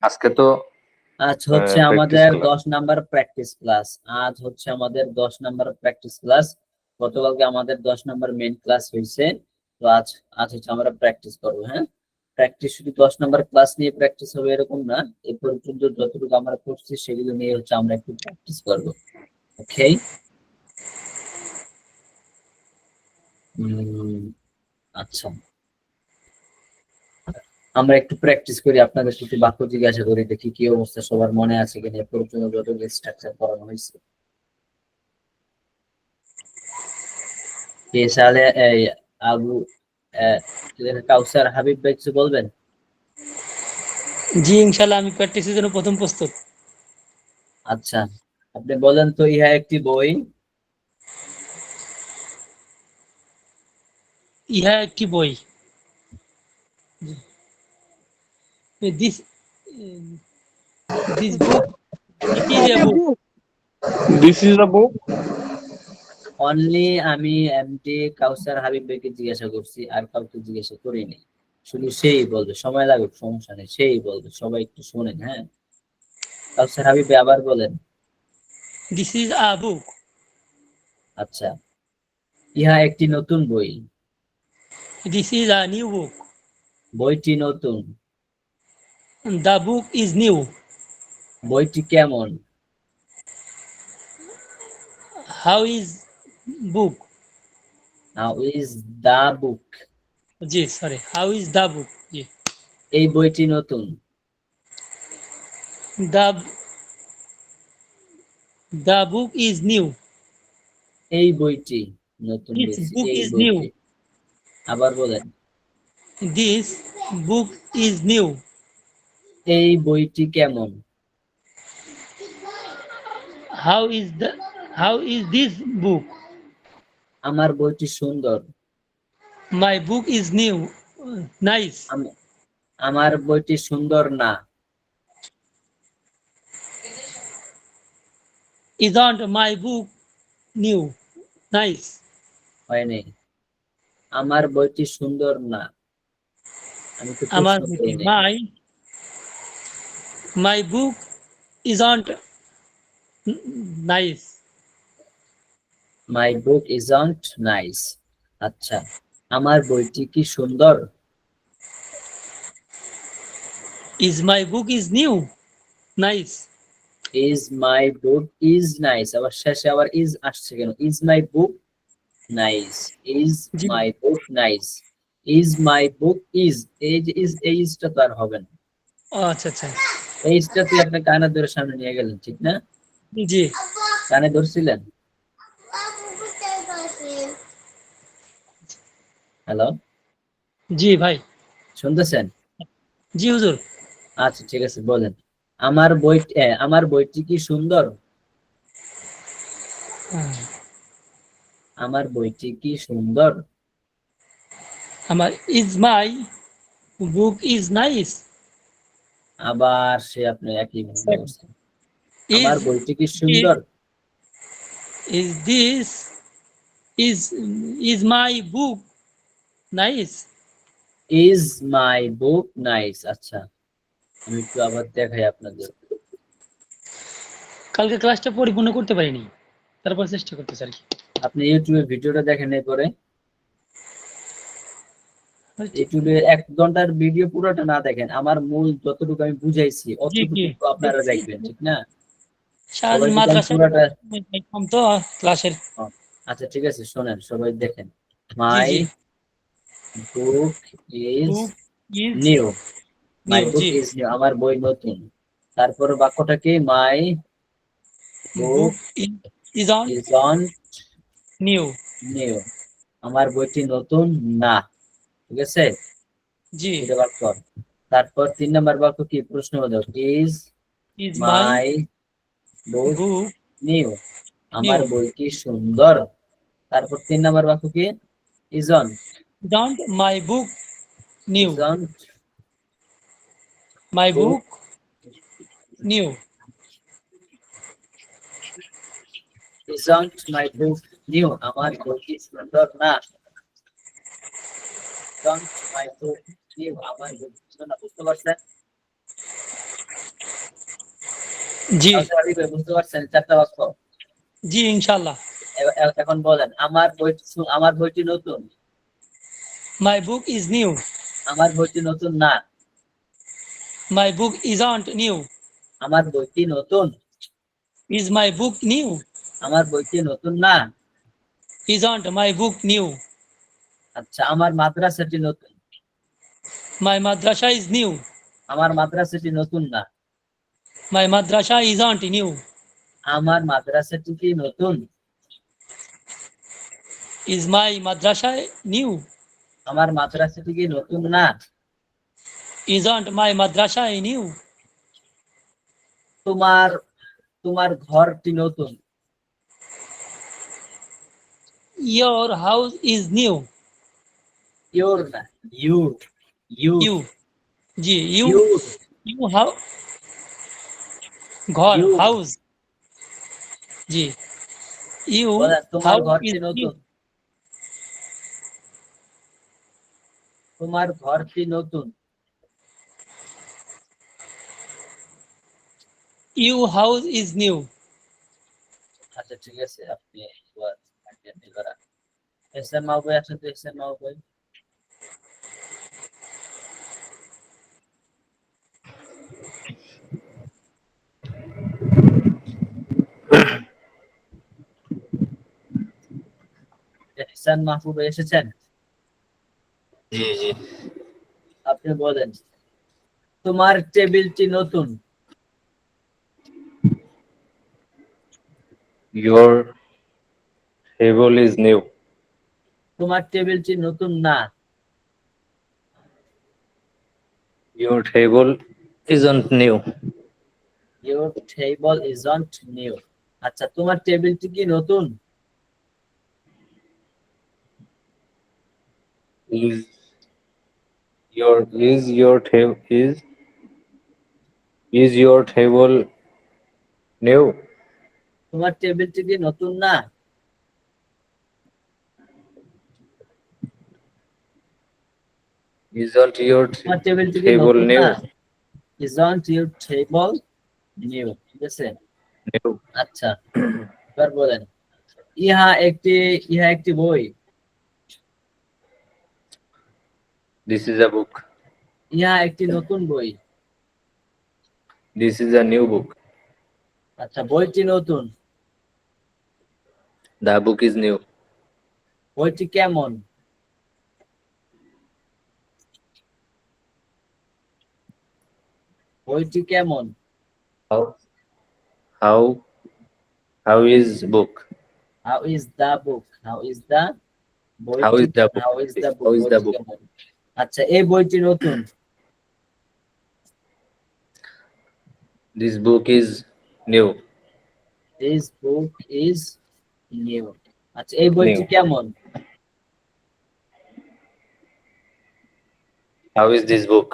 আজকে তো আজ হচ্ছে আমাদের 10 নাম্বার প্র্যাকটিস ক্লাস। গতকালকে আমাদের 10 নাম্বার মেইন ক্লাস হয়েছে। তো আজ আজ হচ্ছে আমরা প্র্যাকটিস করবো। হ্যাঁ, প্র্যাকটিস শুধু 10 নাম্বার ক্লাস নিয়ে প্র্যাকটিস হবে এরকম না, এ পর্যন্ত যতটুকু আমরা করছি সেগুলো নিয়ে হচ্ছে আমরা একটু প্র্যাকটিস করবো। ওকে, আচ্ছা, আমরা একটু প্র্যাকটিস করি, আপনাদের কিছু বাক্য জিজ্ঞাসা করি, দেখি কি অবস্থা, সবার মনে আছে কিনা এ পর্যন্ত যত স্ট্রাকচার করানো হয়েছে। সালে এই আবু কাউসার হাবিব ভাই কিছু বলবেন? জি ইনশাআল্লাহ, আমি প্র্যাকটিসের জন্য প্রথম প্রস্তুত। আচ্ছা, আপনি বলেন তো, ইহা একটি বই। ইহা একটি বই। This this book is a book. This is the book. Only আমি এমডি কাউসার হাবিব ভাইকে জিজ্ঞাসা করছি, আর কাউকে জিজ্ঞাসা করিনি। শুধু সেই বলবে, সময় লাগুক সমস্যা নেই, সেই বলবে, সবাই একটু শোনেন। হ্যাঁ, কাউসার হাবিব ভাই আবার বলেন। This is a book. আচ্ছা, ইহা একটি নতুন বই। This is a new book. বইটি নতুন। The book is new. বইটি কেমন? How is book. How is the book. জি sorry, how is the book. জি, এই বইটি নতুন। The the book is new. এই বইটি নতুন। দিস বেশি বুক এই ইজ নিউ। বইটি। আবার বলেন। This book is new. এই বইটি কেমন? How is this book. আমার বইটি সুন্দর। মাই বুক ইজ নিউ। নাইস। আমার বইটি সুন্দর না। Isn't my book new? Nice. হয়নি। আমার বইটি সুন্দর না, আমি তো আমার প্রশ্ন করি নাই। my book isn't nice. My book isn't nice. আচ্ছা, আমার বইটি কি সুন্দর? Is my book is new? Nice. Is my book is nice, আবার শেষে আবার ইজ আসছে কেন? Is my book nice. Is G. My book nice. Is my book is, এই যে ইজ, এই ইজটা তো আর হবে না। আচ্ছা আচ্ছা। এই ইজটা তুই আপনার কানে ধরে সামনে নিয়ে গেলেন, ঠিক না? জি। কানে ধরছিলেন? হ্যালো, জি ভাই। শুনতেছেন? জি হুজুর। আচ্ছা ঠিক আছে, বলেন। আমার বইটি কি সুন্দর? আমার বইটি কি সুন্দর? আমার is my book is nice. আবার সে আপনি একই ভুল করছেন। আমার Is বইটি কি সুন্দর? is this is my book nice? Is my book nice. আচ্ছা, আমি একটু আবার দেখাই আপনাদের। কালকে ক্লাসটা পরিপূর্ণ করতে পারিনি, তারপর চেষ্টা করতেছি আর কি। আপনি ইউটিউবে ভিডিওটা দেখেন, এরপরে ইউটিউবে 1 ঘন্টার ভিডিও পুরোটা না দেখেন, আমার মূল যতটুকু আমি বুঝাইছি অতটুকু আপনারা দেখবেন, ঠিক না? সবাই যদি আমি পুরোটা, কম তো ক্লাসের। আচ্ছা ঠিক আছে, শোনেন, সবাই দেখেন। জি মাই জি। Book is book is new. My new. Book জি। ইজ নিউ, আমার বই নতুন। তারপর বাক্যটা কি? My book book is on is on new. New, আমার বইটি নতুন না। ঠিক আছে, জি। এটা বাক্য। তারপর 3 নম্বর বাক্য কি? প্রশ্নবোধক। Is is my my book book new, আমার নিউ। বই কি সুন্দর। তারপর 3 নম্বর বাক্য কি? Isn't. Don't my book new. Isn't my book book new. Isn't my book new, আমার বই কি সুন্দর না। ইজন্ট মাই বুক নিউ, আমার বই কি সুন্দর না। বুঝতে পারছেন? জি কাউসার আলী ভাই বুঝতে পারছেন চারটা বাক্য? জি ইনশাআল্লাহ। এখন বলেন আমার বইটি নতুন। My book is new. আমার বইটি নতুন না। My book isn't new. আমার বইটি নতুন। Is my book new? আমার বইটি নতুন না। Isn't my book new? আচ্ছা, আমার মাদ্রাসাটি নতুন। My madrasa is new. আমার মাদ্রাসাটি নতুন না। My madrasa isn't new. আমার মাদ্রাসাটি কি নতুন? Is my madrasa new? আমার মাদ্রাসাটি কি নতুন না। Isn't my madrasa new? তোমার তোমার ঘরটি নতুন। Your house is new. Your না, ইউর। Your You. জি ইউর you have ঘর ইউর। house. জি you বলেন তোমার house ঘরটি is new. নতুন। তোমার ঘরটি নতুন। You house is new. আচ্ছা ঠিক আছে, আপনি এবার এসএম মাহবুব আছেন তো, এসএম মাহবুব। এহসান মাহবুব এসেছেন? জি জি। আপনি বলেন তোমার টেবিলটি নতুন। Your table is new. তোমার টেবিলটি নতুন না। Your table isn't new. Your table isn't new. আচ্ছা, তোমার টেবিলটি কি নতুন? Is your table is your table new? তোমার টেবিলটি কি নতুন না? Isn't your তোমার টেবিলটি কি table নতুন না? new? Isn't your table new? ঠিক আছে। New. আচ্ছা, এবার বলেন ইহা একটি বই। This is a book. ইহা একটি নতুন বই। This is a new book. আচ্ছা, বইটি নতুন। The book is new. বইটি কেমন? বইটি কেমন? How is book? How is the book? How is the How is the book? How is the book? How is the বইটি book? কেমন? আচ্ছা, এই বইটি নতুন। This book is new. This book is new. আচ্ছা, এই বইটি New. কেমন? How is this book?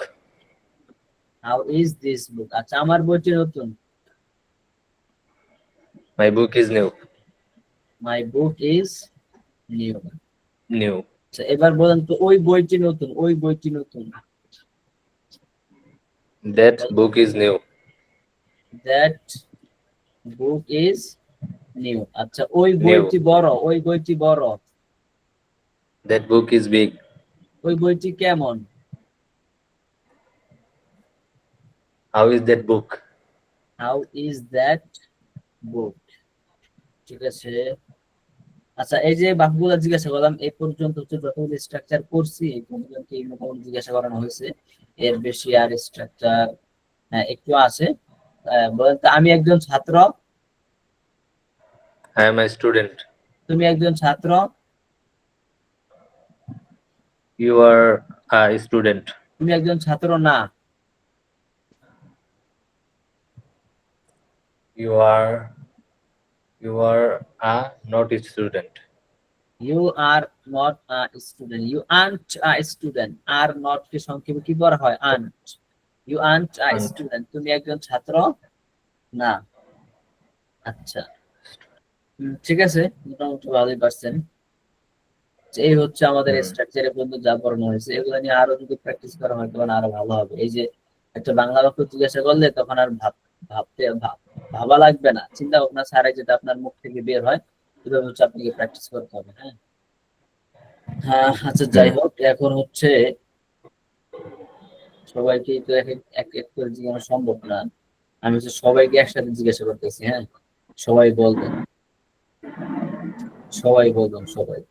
How is this book? আচ্ছা, আমার বইটি নতুন। My book is new. My book is new. New. আচ্ছা, এবার বলেন তো ওই বইটি নতুন, ওই বইটি নতুন। That book is new. That book is new. আচ্ছা, ওই বইটি বড়, ওই বইটি বড়। That book is big. ওই বইটি কেমন? How is that book? How is that book? ঠিক আছে। আচ্ছা, এই যে বাক্যগুলো জিজ্ঞাসা করলাম এই পর্যন্ত হচ্ছে যতগুলো স্ট্রাকচার করছি এই পর্যন্ত এই মোটামুটি জিজ্ঞাসা করানো হয়েছে। এর বেশি আর স্ট্রাকচার একটু আছে। বলেন তো আমি একজন ছাত্র। I am a student. তুমি একজন ছাত্র। You are a student. তুমি একজন ছাত্র না। You are a not a student. You are not a student. You aren't a student. Are not কে সংক্ষেপে কি বলা হয়? Aren't. You aren't a Aren't. student. তুমি একজন ছাত্র না। আচ্ছা, ঠিক আছে, মোটামুটি ভালোই পারছেন। এই হচ্ছে আমাদের স্ট্রাকচারে পর্যন্ত যা পড়ানো হয়েছে। এগুলো নিয়ে আরো যদি প্র্যাকটিস করা হয় তখন আরো ভালো হবে। এই যে একটা বাংলা বাক্য জিজ্ঞাসা করলে তখন আর ভাবতে ভাবা লাগবে না, চিন্তা ভাবনা ছাড়াই যেটা আপনার মুখ থেকে বের হয় এভাবে হচ্ছে আপনাকে প্র্যাকটিস করতে হবে। হ্যাঁ হ্যাঁ, আচ্ছা যাই হোক, এখন হচ্ছে সবাইকে তো এক এক এক এক করে জিজ্ঞাসা সম্ভব না। আমি হচ্ছে সবাইকে একসাথে জিজ্ঞাসা করতেছি। হ্যাঁ, সবাই বলবেন, সবাই বলবেন, সবাই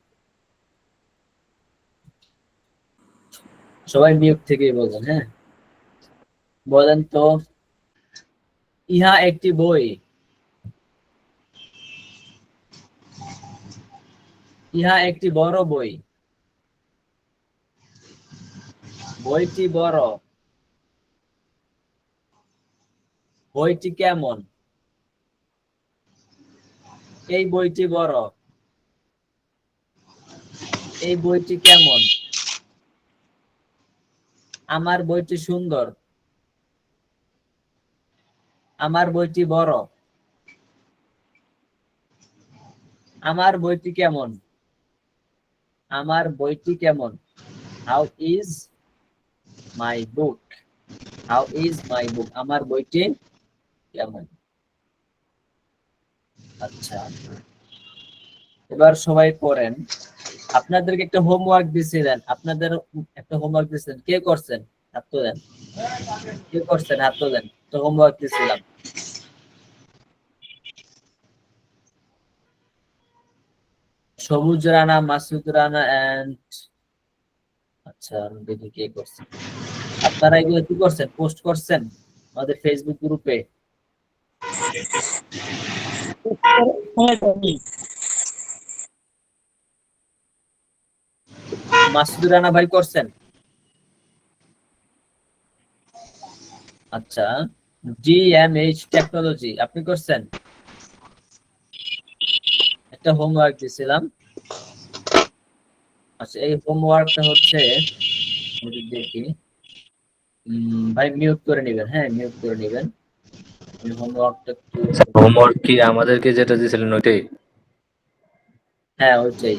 সবাই মিউট থেকেই বলবেন। হ্যাঁ, বলেন তো, ইহা একটি বই, ইহা একটি বড় বই, বইটি বড়, বইটি কেমন, এই বইটি বড়, এই বইটি কেমন, আমার বইটি সুন্দর, আমার বইটি বড়, আমার বইটি কেমন, আমার বইটি কেমন, how is my book, how is my book, আমার বইটি কেমন। আচ্ছা, এবার সবাই পড়েন। আপনাদেরকে একটা হোমওয়ার্ক দিয়েছিলেন, আপনাদের একটা হোমওয়ার্ক দিয়েছিলেন, কে করছেন হাত তোলেন, কে করছেন হাত তোলেন, তো হোমওয়ার্ক দিয়েছিলাম। সবুজ রানা, মাসুদ রানা এন্ড, আচ্ছা আমি দেখি কে করছেন। আপনারা এগুলো কি করছেন, পোস্ট করছেন আমাদের ফেসবুক গ্রুপে? মাসুদ রানা ভাই করছেন? আচ্ছা, GMH টেকনোলজি আপনি করছেন? একটা হোমওয়ার্ক দিয়েছিলাম। আচ্ছা, এই হোমওয়ার্কটা হচ্ছে, আমি দেখি, ভাই মিউট করে নেবেন, হ্যাঁ মিউট করে নেবেন। হোমওয়ার্কটা একটু, হোমওয়ার্ক কি আমাদেরকে যেটা দিয়েছিলেন ওইটাই? হ্যাঁ ওইটাই।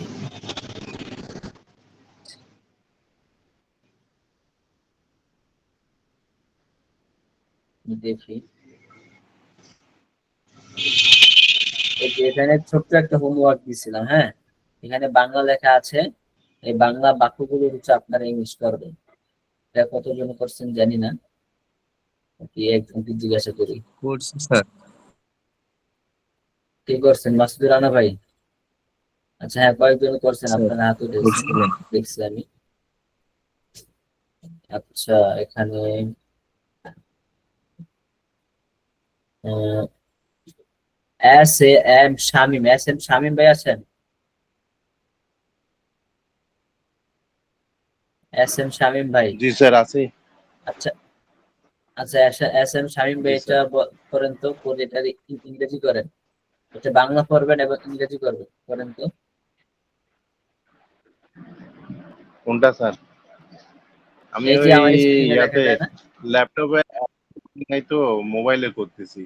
দেখি, এই যে এখানে ছোট্ট একটা হোমওয়ার্ক দিয়েছিলাম। হ্যাঁ, এখানে বাংলা লেখা আছে, এই বাংলা বাক্যগুলো হচ্ছে আপনারা ইংলিশ করবেন। এটা কতজন করছেন জানি না, কি একজনকে জিজ্ঞাসা করি। করছি স্যার। কি করছেন মাসুদুর রানা ভাই? আচ্ছা হ্যাঁ, কয়েকজন করছেন, স্যার আপনারা হাত উঠেছেন, করছিলেন। দেখছি আমি। আচ্ছা, এখানে এস এম শামীম ভাই আছেন? শামীম ভাই, জি স্যার আছি। আচ্ছা আচ্ছা, শামীম ভাই জি এটা স্যার। করেন তো, করে এটা ইংরেজি করেন, এটা বাংলা পড়বেন এবং ইংরেজি করবেন, করেন তো। কোনটা স্যার? আমি এই যে ওই আমার স্ক্রিনে দেখা ইয়াতে যায় না? ল্যাপটপে নাই তো, মোবাইলে করতেছি,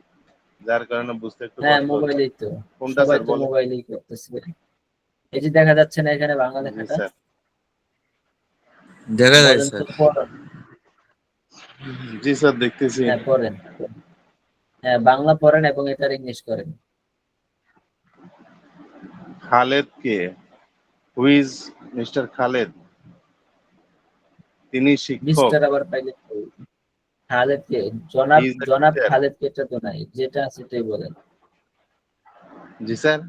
যার কারণে বুঝতে একটু হ্যাঁ কষ্ট হচ্ছে। মোবাইলেই তো, কোনটা সবাই স্যার তো বলেন? মোবাইলেই করতেছে। এই যে দেখা যাচ্ছে না এখানে বাংলা জি লেখাটা, স্যার। দেখা যায় বলেন তো স্যার। পড়েন। জি স্যার দেখতেছি। হ্যাঁ পড়েন, হ্যাঁ বাংলা পড়েন এবং এটার ইংলিশ করেন। খালেদ কে? Who's mister Khaled? তিনি শিক্ষক। মিস্টার আবার পাইলে তো, খালেদকে, হি জনাব, ইজ দ্য জনাব টিচার। খালেদকে এটা তো নাই, যেটা আছে সেটাই বলেন। জি স্যার।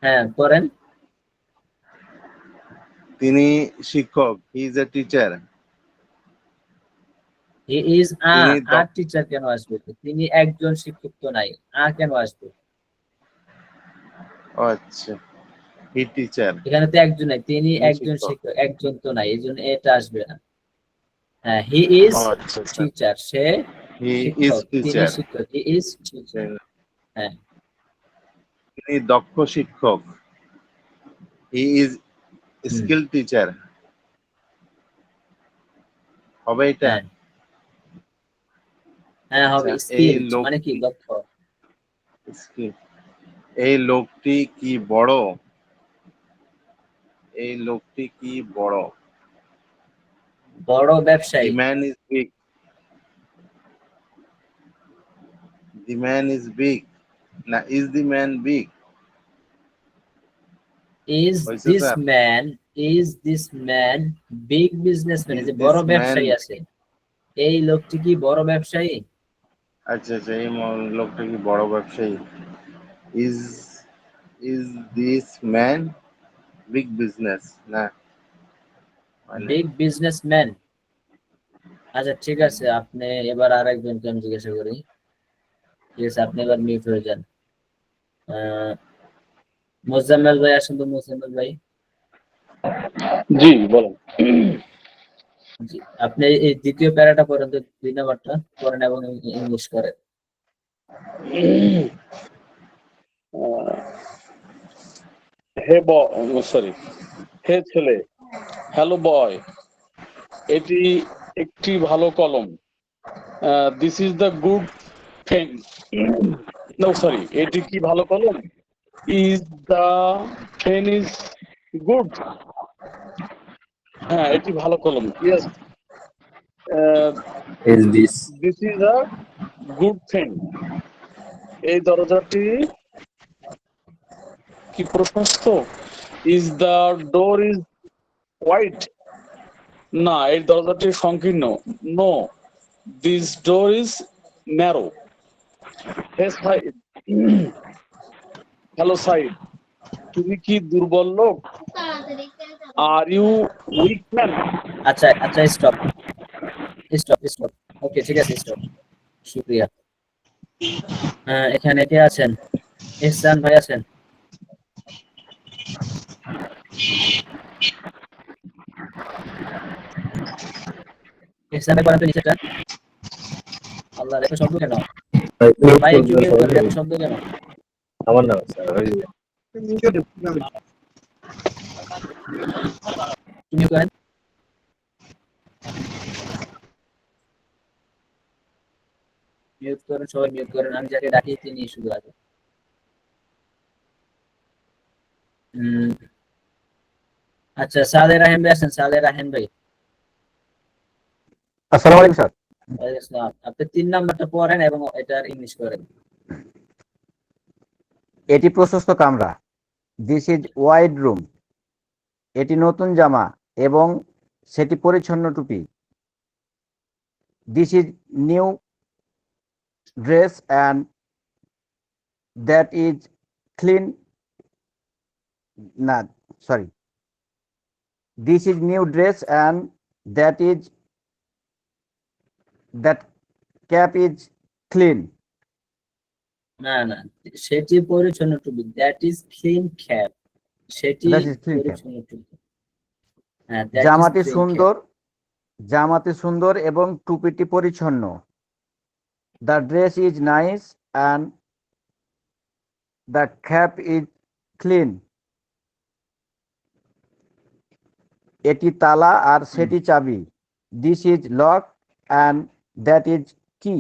হ্যাঁ করেন। তিনি শিক্ষক, he is a teacher. He is তিনি আর টিচার কেন আসবে তো? তিনি একজন শিক্ষক তো নাই, কেন আসবে? আচ্ছা, হি টিচার, এখানে তো একজন নাই, তিনি তিনি একজন শিক্ষক। শিক্ষক, একজন তো নাই, এই জন্য এটা আসবে না। হ্যাঁ, হি ইজ আচ্ছা sir. Teacher, say he is শিক্ষক, তিনি টিচার। শিক্ষক, হি ইজ টিচার। হ্যাঁ তিনি দক্ষ শিক্ষক, he is hmm, skill teacher. হবে এটা? হ্যাঁ হ্যাঁ আচ্ছা, হবে, এই স্কিলড মানে কি, লোকটি, দক্ষ। skill, এই লোকটি কি বড়? এই লোকটি কি বড়? বড় দি ব্যবসায়ী। Man is big. the man is big, না is the man big is হয়েছে this sir? Man is this man big businessman, Is যে this বড় man, ব্যবসায়ী আছে, এই লোকটি কি বড় ব্যবসায়ী? আচ্ছা আচ্ছা, এই লোকটা কি বড় ব্যবসায়ী? is is this man big business, না মানে বিগ বিজনেসম্যান। আচ্ছা ঠিক আছে, আপনি এবার আর একজনকে আমি জিজ্ঞাসা করি। ঠিক আছে, আপনি এবার মিউট হয়ে যান। মোজাম্মেল ভাই আসেন তো, মোজাম্মেল ভাই। জি বলেন। জি, আপনি এই দ্বিতীয় প্যারাটা পড়েন তো, 2 নাম্বারটা পড়েন এবং ইংলিশ করেন। হে সরি, হে ছেলে, হ্যালো বয়, এটি একটি ভালো কলম। This is the good pen. No sorry, এটি কি ভালো কলম? Is the pen is good? হ্যাঁ, এটি ভালো কলম। Yes, Is this this is a good pen. এই দরজাটি কি প্রশস্ত? Is the door is white? না, এই দরজাটি সংকীর্ণ। No, this door is narrow. Hey Syed, hello Syed, তুমি কি দুর্বল লোক? Are you weak man? আচ্ছা আচ্ছা, স্টপ স্টপ স্টপ। ওকে ঠিক আছে, স্টপ। শুক্রিয়া। এখানে কে আছেন? ইহসান ভাই আছেন? ইহসান ভাই পড়েন তো নিচেটা। আল্লাহ, এত শব্দ কেন ভাই? একটু মিউট করেন, এত শব্দ কেন? আমার নাম স্যার হয়ে যাবে। মিউট করেন। মিউট করেন, সবাই মিউট করেন। আমি যাকে ডাকি তিনি শুধু আগে। আচ্ছা, সালে রাহেন ভাই আছেন? সালে রাহেন ভাই। আসসালামু আলাইকুম স্যার। ওয়ালাইকুম আসসালাম। আপনি 3 নাম্বারটা পড়েন এবং এটার ইংলিশ করেন। এটি প্রশস্ত কামরা। This is wide room. এটি নতুন জামা এবং সেটি পরিচ্ছন্ন টুপি। This is new dress and that is clean. না, sorry, this is new dress and that is that cap is clean. না না, সেটি পরিচ্ছন্ন টুপি, দ্যাট ইজ ক্লিন ক্যাপ। সেটি দ্যাট ইজ ক্লিন ক্যাপ। পরিচ্ছন্ন টুপি। হ্যাঁ, দ্যাট ইজ জামাটি ক্লিন ক্যাপ। সুন্দর, জামাটি সুন্দর এবং টুপিটি পরিচ্ছন্ন। The dress is nice and the cap is clean. এটি তালা আর সেটি চাবি। This is lock and that is কি।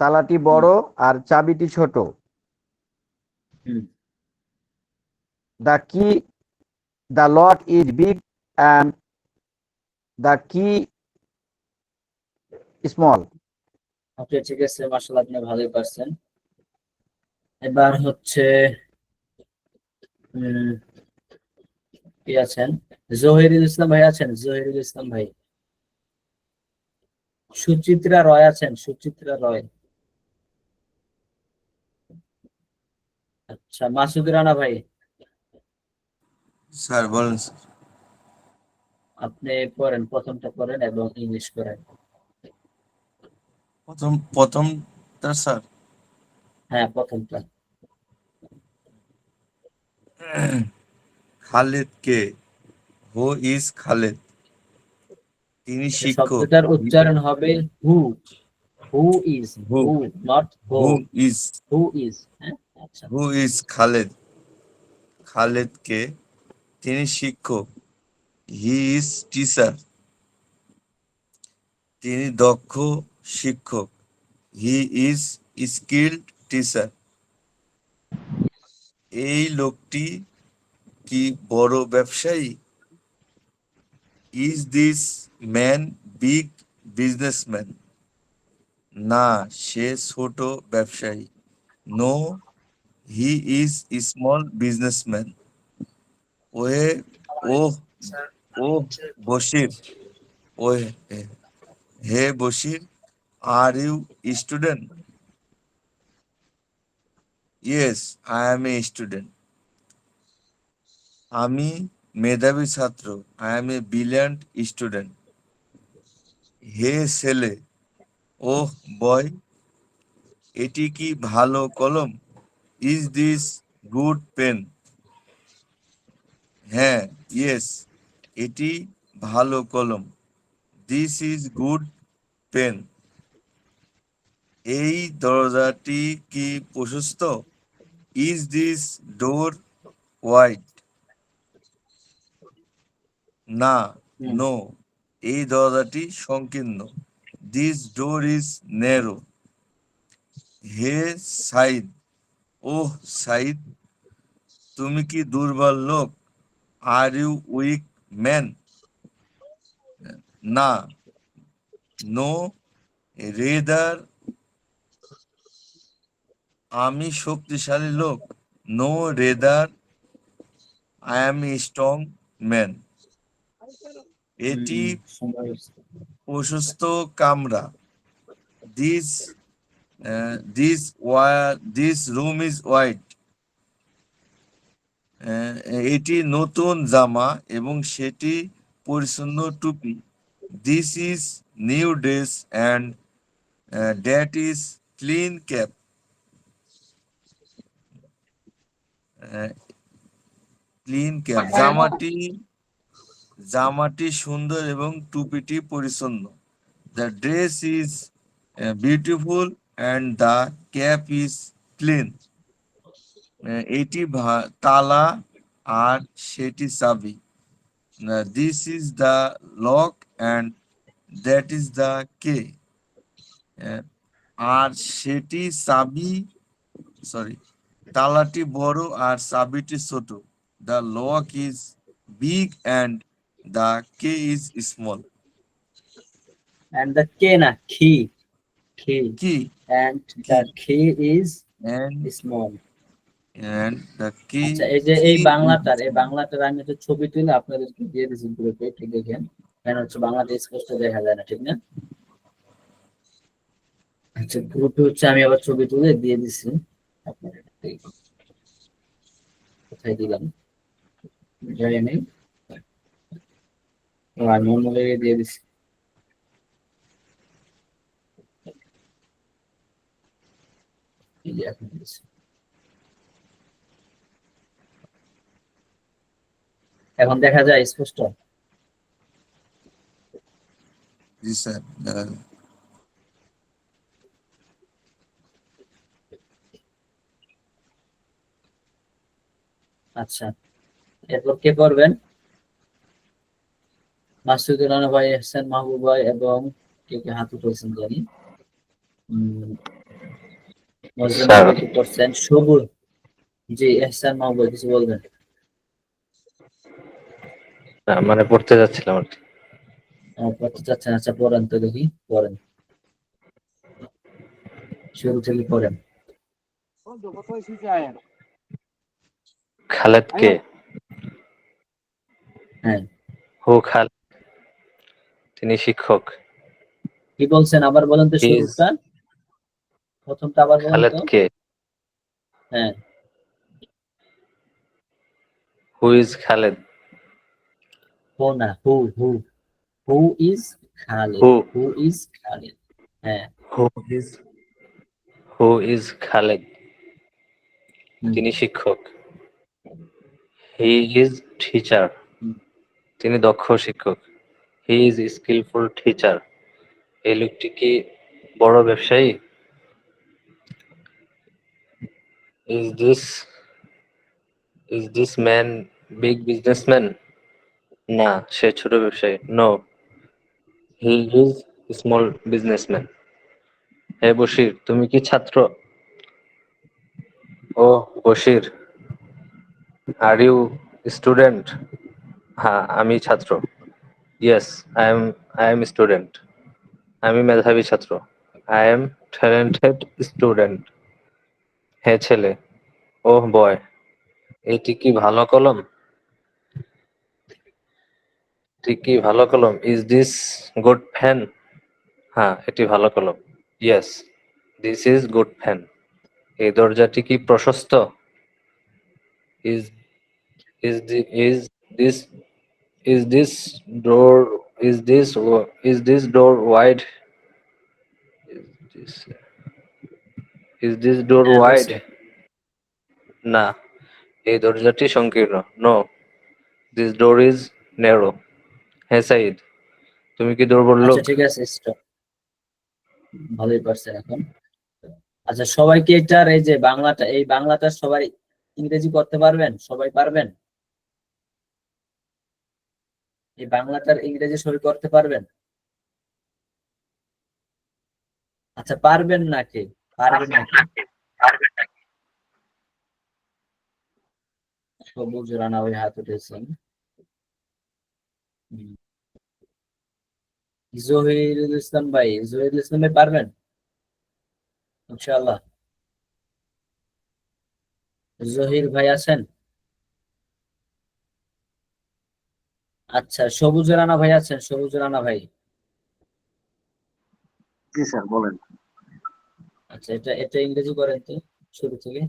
তালাটি বড় আর চাবিটি ছোট। দ্য কি, the lock is big and the কি স্মল। ওকে ঠিক আছে, মাশাআল্লাহ, আপনি ভালোই পারছেন। এবার হচ্ছে কি আছেন? জহিরুল ইসলাম ভাই আছেন? জহিরুল ইসলাম ভাই। সুচিত্রা রয় আছেন? সুচিত্রা রয়। আচ্ছা, মাসুদ রানা ভাই। স্যার বলেন স্যার। আপনি পড়েন, প্রথমটা পড়েন এবং ইংলিশ করেন। প্রথমটা স্যার। হ্যাঁ, প্রথমটা। খালেদ কে? Who is Khaled? তিনি শিক্ষক। শব্দটার উচ্চারণ হবে who. Who is, who who, not who. Who is who is. হ্যাঁ, আচ্ছা। Who is Khaled? খালেদ কে? তিনি শিক্ষক। He is teacher. তিনি দক্ষ শিক্ষক। He is skilled teacher. এই লোকটি কি বড় ব্যবসায়ী? Is this man big businessman? না, সে ছোট ব্যবসায়ী। No, he is small businessman. ওহে, ওহ, ওহ বশির, ওহে, হে Bashir, are you student? Yes, I am a student. আমি মেধাবী ছাত্র। I am a brilliant student. হে ছেলে, ওহ বয়, এটি কি ভালো কলম? Is this good pen? হ্যাঁ, ইয়েস, এটি ভালো কলম। This is good pen. এই দরজাটি কি প্রশস্ত? Is this door wide? না, হুম। নো, এই দরজাটি সংকীর্ণ। This door is narrow. হে সাইদ, ওহ সাইদ, তুমি কি দুর্বল লোক? Are you weak man? না, নো, রেদার, আমি শক্তিশালী লোক। No, rather, I am a strong man. এটি সময় প্রশস্ত কামরা। This this room is white. এটি নতুন জামা এবং সেটি পরিচ্ছন্ন টুপি। This is new dress and that is clean cap. Clean cap, জামাটি সুন্দর এবং টুপিটি পরিচ্ছন্ন। The dress is beautiful and the cap is clean. এটি তালা আর সেটি চাবি। This is the lock and that is the key. আর সেটি চাবি, সরি, তালাটি বড় আর চাবিটি ছোট। The lock is big and the K is small. and the K na key কি and the key is and small. the key আচ্ছা, এই যে এই key বাংলাটার আমি একটা ছবি তুলে আপনাদেরকে দিয়ে দিয়েছি গ্রুপে, ঠিক দেখেন। কেন হচ্ছে বাংলাটা স্পষ্ট দেখা যায় না, ঠিক না? আচ্ছা, গ্রুপে হচ্ছে আমি আবার ছবি তুলে দিয়ে দিছি আপনাদের। কোথায় দিলাম জানি নেই, আমি অন্য জায়গায় দিয়ে দিছি। এই যে এখন দিয়েছি। এখন দেখা যায় স্পষ্ট? জি স্যার। আচ্ছা, এরপর কে করবেন? মাসুদুর রানা ভাই, এহসান মাহবুব ভাই এবং কে কে হাত উঠেছেন জানি। মজলিম স্যার, ভাই কি করছেন? সবুজ, জি এহসান মাহবুব ভাই কিছু বলবেন? মানে পড়তে যাচ্ছিলাম আর কি। পড়তে চাচ্ছেন? আচ্ছা পড়েন তো দেখি, পড়েন, শুরু থেকে পড়েন। খালেদ কে? হ্যাঁ, হু খালেদ, তিনি শিক্ষক। কি বলছেন আবার বলেন তো, He is শুরুটা প্রথমটা আবার বলেন খালেদ তো। কে? হ্যাঁ, হু ইজ খালেদ? হু না, who is Khalid, who who is Khalid. হ্যাঁ, who is who is Khaled? হুম, তিনি শিক্ষক। হি ইজ টিচার, হুম, তিনি দক্ষ শিক্ষক। হি ইজ স্কিলফুল টিচার, এই লোকটি কি বড় ব্যবসায়ী? Is this man big businessman? না, সে ছোট ব্যবসায়ী। No, he is small businessman. হে বশির, তুমি কি ছাত্র? ও বশির, আর ইউ স্টুডেন্ট? হ্যাঁ, আমি ছাত্র। ইয়েস, আই এম স্টুডেন্ট, আমি মেধাবী ছাত্র। I am talented student. হে ছেলে, ওহ বয়, এটি কি ভালো কলম? এটি কি ভালো কলম? Is this good pen? হ্যাঁ, এটি ভালো কলম। Yes, this is good pen. এই দরজাটি কি প্রশস্ত? Is is this is this door is this door wide? Is this is this door হ্যাঁ wide? হয়েছে। না, এই দরজাটি সংকীর্ণ। No, this door is narrow. হ্যাঁ সাইদ, তুমি কি দুর্বল আচ্ছা লোক? ঠিক আছে, stop। ভালোই পারছেন এখন। আচ্ছা সবাইকে এটার এই যে বাংলাটা, এই বাংলাটা সবাই ইংরেজি করতে পারবেন? সবাই পারবেন? এই বাংলাটার ইংরেজি সবাই করতে পারবেন? আচ্ছা পারবেন নাকি? পারবেন নাকি? সবুজ রানা ভাই হাত উঠেছেন। হুম। জহিরুল ইসলাম ভাই, জহিরুল ইসলাম ভাই পারবেন ইনশাআল্লাহ? জহির ভাই আছেন? আচ্ছা সবুজ রানা ভাই আছেন? সবুজ রানা ভাই, জি স্যার বলেন। আচ্ছা এটা এটা ইংরেজি করেন তো শুরু থেকে।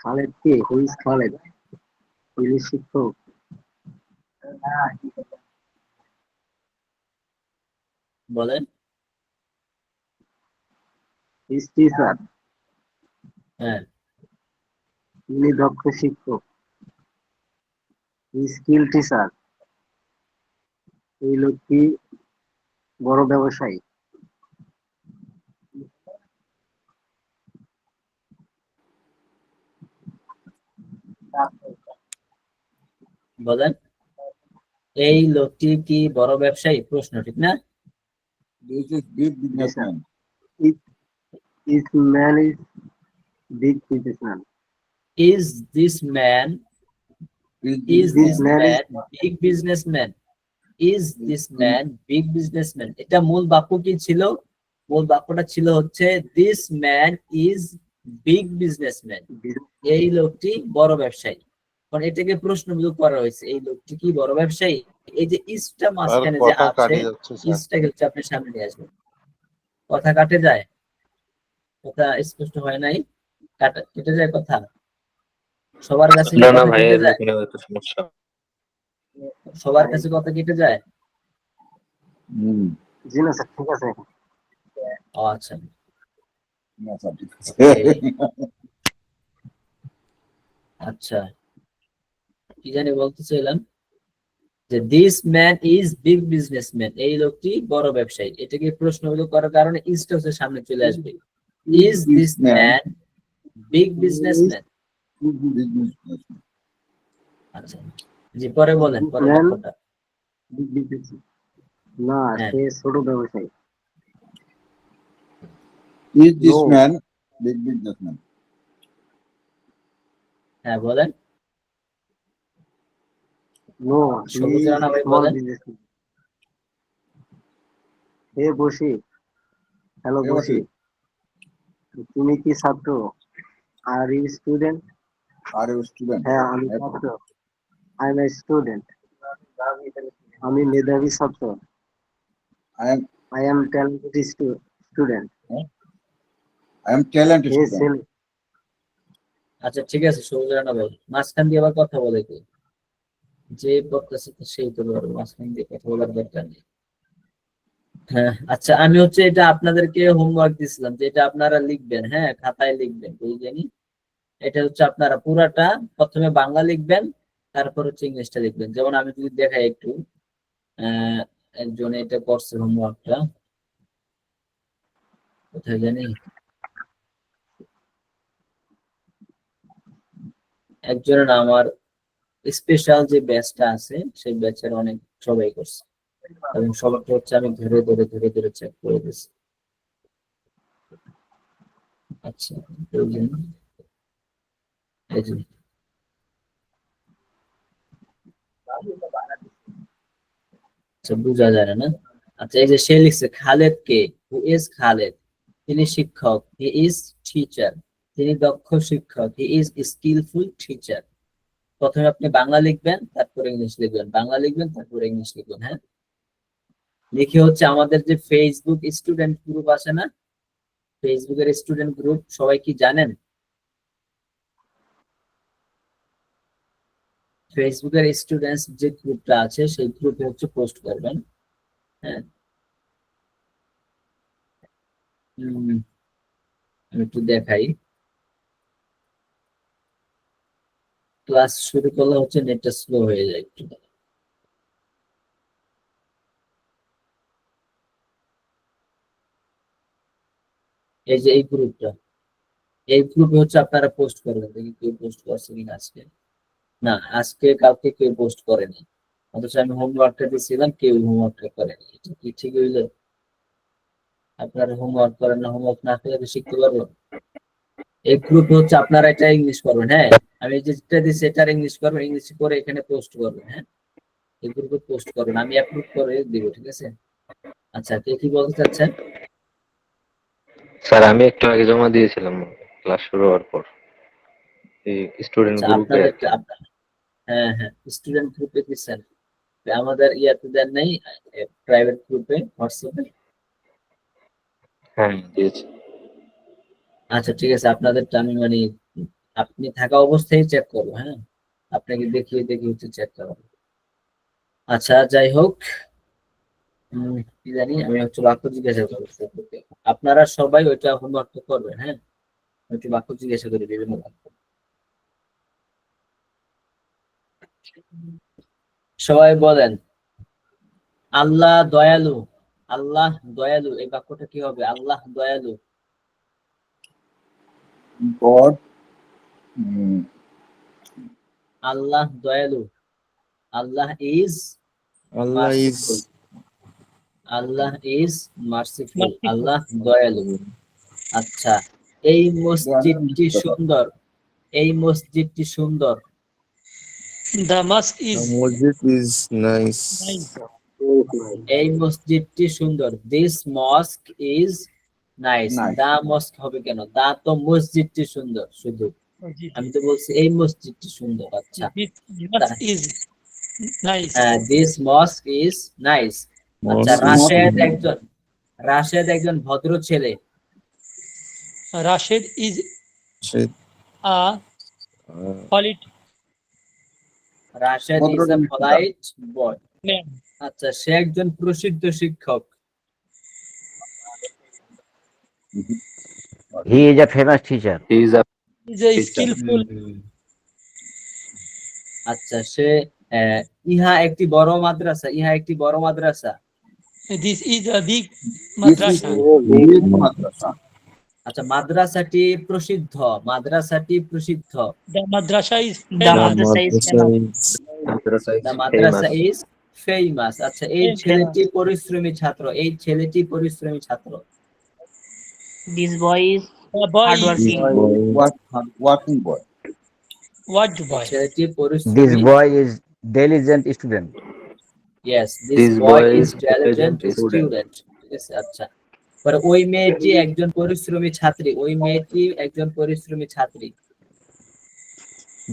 খালেদ কে? Who is Khaled? ইংলিশ শিক্ষক। বলেন। He's teacher. হ্যাঁ তিনি দক্ষ শিক্ষক। Skill teacher. এই লোকটি বড় ব্যবসায়ী। বলেন। এই লোকটি কি বড় ব্যবসায়ী? প্রশ্ন ঠিক না? This is big businessman. This man is big businessman. Is this man is this man big businessman? Is this man big businessman? এটা মূল বাক্য কি ছিল? মূল বাক্যটা ছিল হচ্ছে this man is big businessman. এই লোকটি বড় ব্যবসায়ী। কারণ এটাকে প্রশ্নবোধক করা হয়েছে, এই লোকটি কি বড় ব্যবসায়ী? এই যে ইসটা আর মাঝখানে যে কথা আছে, কাটে যাচ্ছে স্যার। ইসটাকে হচ্ছে আপনি সামনে নিয়ে আসবেন। কথা কাটে যায়? কথা স্পষ্ট হয় নাই? কেটে যায় কথা? সবার কাছে কি না না কথা ভাই, কেটে এর যায়? এখানে হয়তো সমস্যা। সবার কাছে কথা কেটে যায়? জি না স্যার, ঠিক আছে। ও আচ্ছা। No, sir, ঠিক আছে। এই, আচ্ছা কি জানি বলতে চাইলাম, যে this man is big businessman, এই লোকটি বড় ব্যবসায়ী। এটাকে প্রশ্নবোধক করার কারণে ইজটা হচ্ছে সামনে চলে আসবে। Is this man big businessman? Businessman. আচ্ছা জি, পরে বলেন, পরের ম্যান বাক্যটা। না, হ্যাঁ সে ছোট ব্যবসায়ী। Is this No. man big businessman? হ্যাঁ বলেন। নো, সবুজ রানা ভাই স্মল বলেন। বিজনেসম্যান। হে বসি, হ্যালো হে বসি, বসি। তুমি কি ছাত্র? Are you student? Are you a student? হ্যাঁ আমি ছাত্র। I am a student. আমি মেধাবী ছাত্র। I am I am talented student. talented হে student. ছেলে, আচ্ছা ঠিক আছে সবুজ রানা ভাই, মাঝখান দিয়ে আবার কথা বলে কি? যে পড়তেছে তো সেই তো বড়, মাঝখান দিয়ে কথা বলার দরকার নেই। হ্যাঁ আচ্ছা, আমি হচ্ছে এটা আপনাদেরকে হোমওয়ার্ক দিছিলাম যে এটা আপনারা লিখবেন, হ্যাঁ খাতায় লিখবেন, এই জানি। এটা হচ্ছে আপনারা পুরাটা প্রথমে বাংলা লিখবেন, তারপর হচ্ছে ইংলিশটা লিখবেন। যেমন আমি যদি দেখাই একটু, একজন এটা করছে হোমওয়ার্কটা, কোথায় জানি, একজনের না, আমার স্পেশাল যে ব্যাচটা আছে সেই ব্যাচের অনেক সবাই করছে, এবং সবাইকে হচ্ছে আমি ধরে ধরে ধরে ধরে চেক করে দিচ্ছি। আচ্ছা এই যে, এই যে আচ্ছা বোঝা যায় না? আচ্ছা, এই যে সে লিখছে খালেদ কে, হু ইজ খালেদ, তিনি শিক্ষক, হি ইজ টিচার, তিনি দক্ষ শিক্ষক, হি ইজ স্কিলফুল টিচার। প্রথমে আপনি বাংলা লিখবেন, তারপরে ইংলিশ লিখবেন, বাংলা লিখবেন, তারপরে ইংলিশ লিখবেন। হ্যাঁ, লিখে হচ্ছে আমাদের যে ফেসবুক স্টুডেন্ট গ্রুপ আছে না, ফেসবুকের স্টুডেন্ট গ্রুপ সবাই কি জানেন? ফেসবুকের স্টুডেন্টস যে গ্রুপটা আছে সেই গ্রুপে হচ্ছে পোস্ট করবেন। হ্যাঁ, আমি একটু দেখাই। ক্লাস শুরু করলে হচ্ছে নেটটা স্লো হয়ে যায় একটু। এই যে এই গ্রুপটা, এই গ্রুপে হচ্ছে আপনারা পোস্ট করবেন। দেখি কেউ পোস্ট করছে কিনা আজকে। না, আজকে কালকে কেউ পোস্ট করেনি, অথচ আমি হোমওয়ার্কটা দিয়েছিলাম, কেউ হোমওয়ার্কটা করেনি। এটা কি ঠিক হইলো? আপনারা হোমওয়ার্ক করেন না, হোমওয়ার্ক না করলে শিখতে পারবো। এই গ্রুপে হচ্ছে আপনারা এটা ইংলিশ করবেন। হ্যাঁ, আমি যেটা দিচ্ছি এটার ইংলিশ করবেন, ইংলিশ করে এখানে পোস্ট করবেন। হ্যাঁ, এই গ্রুপে পোস্ট করবেন, আমি অ্যাপ্রুভ করে দিব, ঠিক আছে? আচ্ছা, কে কি বলতে চাচ্ছেন? স্যার আমি একটু আগে জমা দিয়েছিলাম ক্লাস শুরু হওয়ার পর এই স্টুডেন্ট আচ্ছা, গ্রুপে আর কি। হ্যাঁ হ্যাঁ, স্টুডেন্ট গ্রুপে দিচ্ছেন, আমাদের ইয়াতে দেন নাই, প্রাইভেট গ্রুপে হোয়াটসঅ্যাপে। হ্যাঁ দিয়েছি। আচ্ছা ঠিক আছে, আপনাদেরটা আমি মানে আপনি থাকা অবস্থায় চেক করবো। হ্যাঁ, আপনাকে দেখিয়ে দেখিয়ে হচ্ছে চেক করবো। আচ্ছা যাই হোক, কি জানি আমি হচ্ছে বাক্য জিজ্ঞাসা করছি। আপনারা সবাই ওইটা হোমওয়ার্ক করবেন। হ্যাঁ, ওইটা বাক্য জিজ্ঞাসা করে বিভিন্ন বাক্য। সবাই বলেন আল্লাহ দয়ালু। আল্লাহ দয়ালু, এই বাক্যটা কি হবে? আল্লাহ দয়ালু। God, আল্লাহ দয়ালু। Allah is Allah is Allah is merciful. আল্লাহ দয়ালু। আচ্ছা, এই মসজিদটি সুন্দর। এই মসজিদটি সুন্দর। The mosque the is masjid is nice. nice. এই মসজিদটি সুন্দর। This mosque is nice. Nice. The mosque হবে কেন? দা তো মসজিদটি সুন্দর শুধু, আমি তো বলছি এই মসজিদটি সুন্দর। আচ্ছা, This mosque is nice. This mosque is nice. আচ্ছা, Mosque রাশেদ একজন ভদ্র ছেলে। Rashid is is a polite Rashed is a polite boy. man. আচ্ছা, সে একজন প্রসিদ্ধ শিক্ষক। He is a famous teacher. He is a Is a skillful. আচ্ছা, সে ইহা একটি বড় মাদ্রাসা। ইহা একটি বড় মাদ্রাসা। This is a big This is madrasa. a big madrasa. আচ্ছা, মাদ্রাসাটি প্রসিদ্ধ। মাদ্রাসাটি প্রসিদ্ধ। The madrasa is the famous. madrasa is The madrasa famous. is famous. আচ্ছা, এই Famous. ছেলেটি পরিশ্রমী ছাত্র। এই ছেলেটি পরিশ্রমী ছাত্র। This boy is The boy is hardworking. Working boy. what boy? ছেলেটি পরিশ্রমী। This boy is diligent student. Yes, this This boy boy is is diligent diligent student. Yes, আচ্ছা, পরে ওই মেয়েটি একজন পরিশ্রমী ছাত্রী। ওই মেয়েটি একজন পরিশ্রমী ছাত্রী।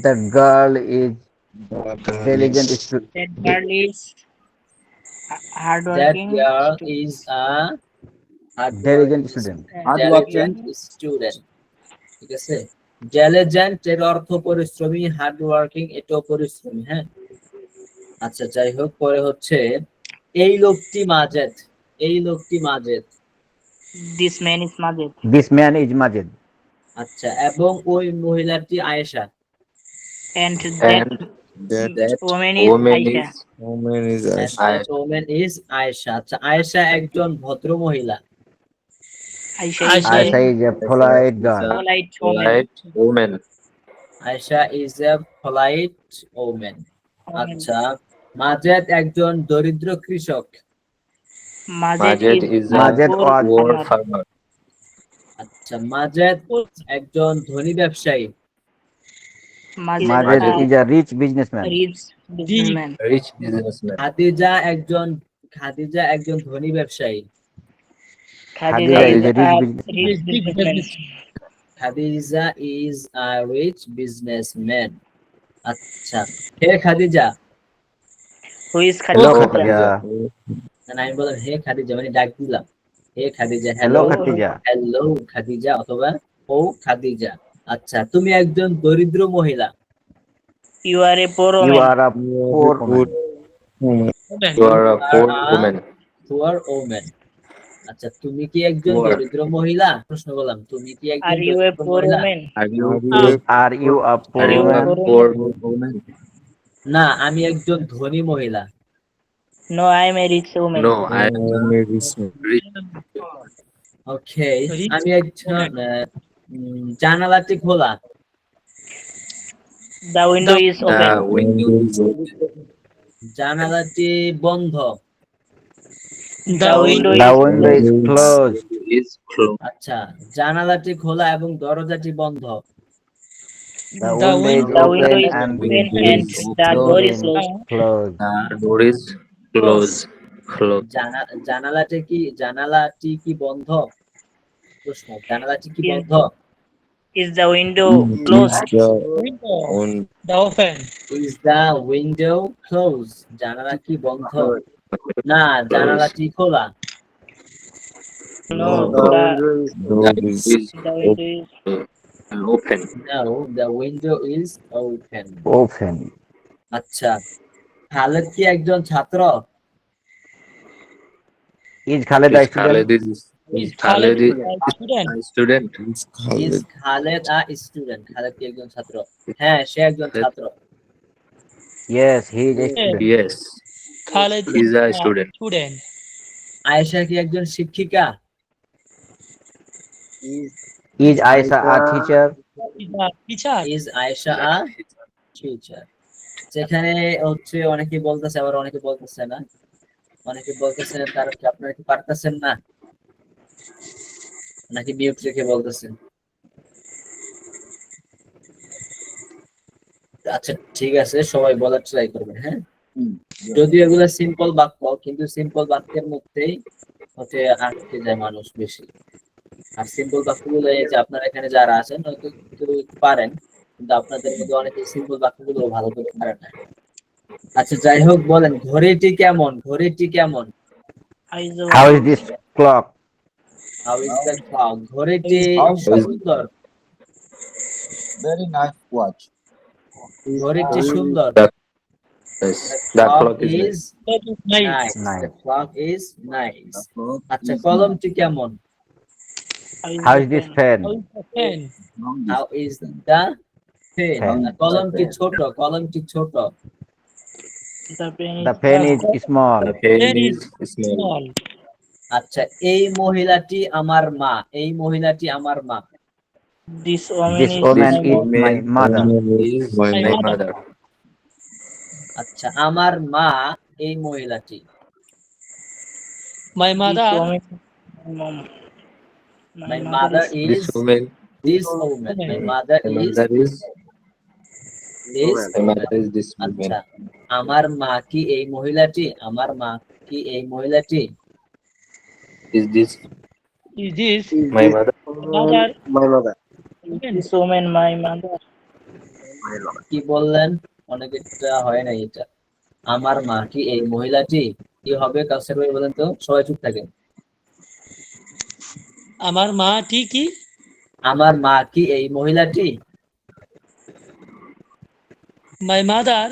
The girl is diligent student. That girl is That hardworking. girl is a Diligent student. diligent student. ঠিক আছে, diligent এর অর্থ পরিশ্রমী, হার্ড ওয়ার্কিং এটাও পরিশ্রমী। হ্যাঁ, আচ্ছা যাই হোক, পরে হচ্ছে এই লোকটি মাজেদ। এই লোকটি Majed. This man is Majid. This man is Majid. আচ্ছা, এবং ওই মহিলাটি Ayesha. And that that woman is Woman Aisha. is woman is And Aisha. that woman is Ayesha. আচ্ছা, আয়েশা একজন ভদ্র মহিলা। Aisha is Aisha Aisha is a polite girl. polite woman. polite woman. Ayesha is a polite woman. আচ্ছা, মাজেদ একজন দরিদ্র কৃষক। Majid Majid is is a Majid poor or poor farmer. farmer. আচ্ছা, মাজেদ একজন ধনী ব্যবসায়ী। Majid Majid is is a rich businessman. a rich businessman. Rich businessman. Khadija একজন খাদিজা একজন ধনী ব্যবসায়ী। Khadija is a rich rich businessman. Khadija is a rich businessman. আচ্ছা, hey Khadija. Who is Hello Khadija? Khadija. না, আমি বললাম হে খাদিজা, মানে ডাক দিলাম হে Khadija, Hello hello Khadija. Hello Khadija অথবা ও খাদিজা। আচ্ছা, তুমি একজন দরিদ্র মহিলা। You are a poor You woman. are a poor woman. You are a poor woman. Poor woman. আচ্ছা, তুমি কি একজন Poor. দরিদ্র মহিলা? প্রশ্ন করলাম, তুমি কি একজন Are you a দরিদ্র poor মহিলা? woman? Are you Are you a poor are you a woman? poor woman? না, আমি একজন ধনী মহিলা। No, I am a rich woman. No, I am rich. Okay, Rich আমি একজন জানালাটি খোলা। The window is The open. window is জানালাটি বন্ধ। The window The is window is closed. closed. আচ্ছা, জানালাটি খোলা এবং দরজাটি বন্ধ। The The window is The open window is and open window and is the door is closed. closed. Closed. The door is closed. Closed. জানালাটি কি বন্ধ? প্রশ্ন, জানালাটি কি Is- বন্ধ? Is the window closed? window. The open. Is the window closed? জানালা কি বন্ধ? না, জানালাটি খোলা। No, The the window is window is open. No, the window is open. Open. আচ্ছা, খালেদ কি একজন ছাত্র? Is Khaled a Is Khaled student? Is Khaled is a student? a student? Is Khaled a student? Khaled কি একজন ছাত্র? হ্যাঁ, সে একজন ছাত্র। Yes, he is a student. Yes, Khaled is a student. student. Ayesha কি একজন শিক্ষিকা? Is Aisha a teacher? Is a teacher. Is Aisha a teacher? সেখানে হচ্ছে অনেকে বলতেছে, আবার অনেকে বলতেছে না। অনেকে বলতেছেন তারা কি আপনারা কি পারতেছেন না, নাকি মিউট রেখে বলতেছেন? আচ্ছা, ঠিক আছে, সবাই বলার ট্রাই করবেন। হ্যাঁ, যদিও এগুলো সিম্পল বাক্য, কিন্তু সিম্পল বাক্যের মধ্যেই হচ্ছে আটকে যায় মানুষ বেশি। আর সিম্পল বাক্যগুলো এই যে আপনারা এখানে যারা আছেন হয়তো একটু পারেন, কিন্তু আপনাদের মধ্যে অনেকে সিম্পল বাক্যগুলো ভালো করে পারে না। আচ্ছা, যাই হোক, বলেন ঘড়িটি কেমন? ঘড়িটি কেমন? How is this clock? How is the clock? ঘড়িটি সুন্দর। Very nice watch. ঘড়িটি সুন্দর। Yes, The the clock clock is is That is nice. nice. Nice. The clock is nice. The clock আচ্ছা, is কলমটি কেমন? How is this pen? How is the pen? How is the pen? Pen. কলমটি ছোট। কলমটি ছোট। The pen is small. the pen Pen is small. Small. আচ্ছা, এই মহিলাটি আমার মা। এই মহিলাটি আমার মা। this woman This is woman my is my mother. Is my mother. আচ্ছা, আমার মা এই মহিলাটি। My this mother. woman my mom. My mother This is woman, this woman. My mother my is mother is this my woman. mother is this woman. আচ্ছা, আমার মা কি এই মহিলাটি? আমার মা কি এই মহিলাটি? Is this Is this my mother? mother? this woman my mother. কি বললেন? অনেকটা হয় না এটা। আমার মা কি এই মহিলাটি? কি হবে? কাউসার ভাই বলেন তো, সবাই চুপ থাকেন। আমার মা ঠিকই। আমার মা কি এই মহিলাটি? My mother.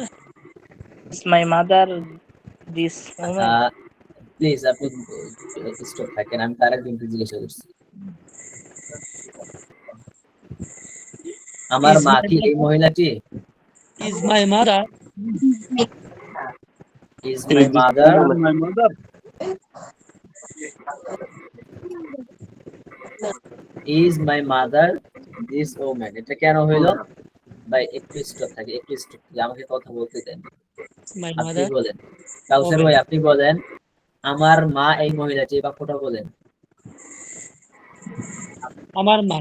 Is my mother this woman? Please আপনি স্টপ থাকেন, আমি তার একজনকে জিজ্ঞাসা করছি। আমার Is মা my কি এই মহিলাটি? Is my mother. Is my mother is my mother this woman? এটা কেন হইলো ভাই? একটু স্টপ থাকে, একটু স্টপ, আমাকে কথা বলতে দেন। My আপনি mother. বলেন, কাউসার ভাই আপনি বলেন, আমার মা এই মহিলাটি। এই বাক্যটা বলেন। আমার মা।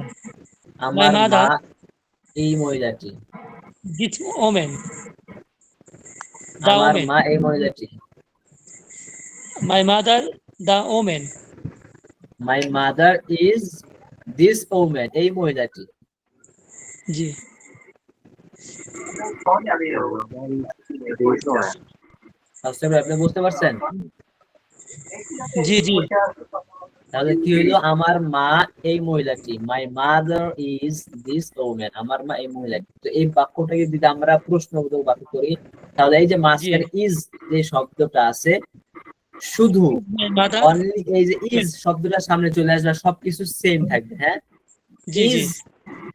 আমার My mother. মা এই মহিলাটি। This woman. The আমার woman. মা এই মহিলাটি। My mother, the woman. My mother is this woman, এই মহিলাটি। জি আপনি বুঝতে পারছেন? জি জি তাহলে কি হইলো, আমার মা এই মহিলাটি, my mother is this woman, আমার মা এই মহিলাটি। তো এই বাক্যটাকে যদি আমরা প্রশ্নবোধক বাক্য করি, তাহলে এই যে মাঝখানে ইজ যে শব্দটা আছে, শুধু my mother. অনলি এই যে ইজ শব্দটা সামনে চলে আসবে, সবকিছু সেম থাকবে। হ্যাঁ, জি জি is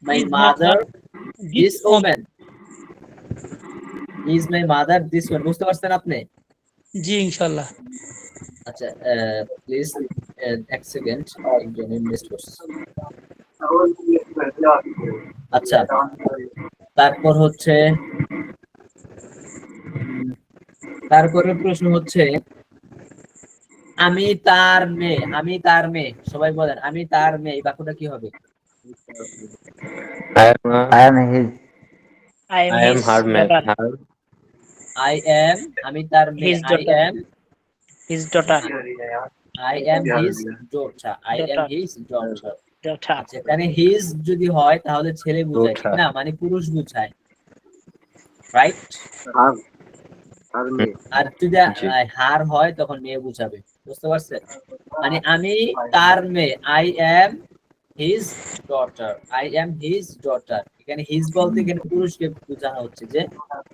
my Is my mother this this woman. Woman, is my mother this woman. বুঝতে পারছেন আপনি? জি ইনশাল্লাহ। আচ্ছা, প্লিজ এক সেকেন্ড, একজন ইনভেস্ট করছে। আচ্ছা, তারপর হচ্ছে তারপরে প্রশ্ন হচ্ছে, আমি তার মেয়ে, আমি তার মেয়ে, সবাই বলেন আমি তার মেয়ে, এই বাক্যটা কি হবে? I am his. I am I am his her man. daughter. I am, আমি তার মেয়ে, His I daughter. Am, His daughter. I am his daughter, I am Daughter. His daughter. Daughter. আচ্ছা, এখানে হিজ যদি হয় তাহলে ছেলে বোঝায়, ঠিক Daughter. না? মানে পুরুষ বোঝায়, রাইট? আর যদি জি। হার হয় তখন মেয়ে বুঝাবে। বুঝতে পারছেন? মানে আমি তার মেয়ে, I am his daughter, I am his daughter. এখানে হিজ বলতে এখানে পুরুষকে বোঝানো হচ্ছে, যে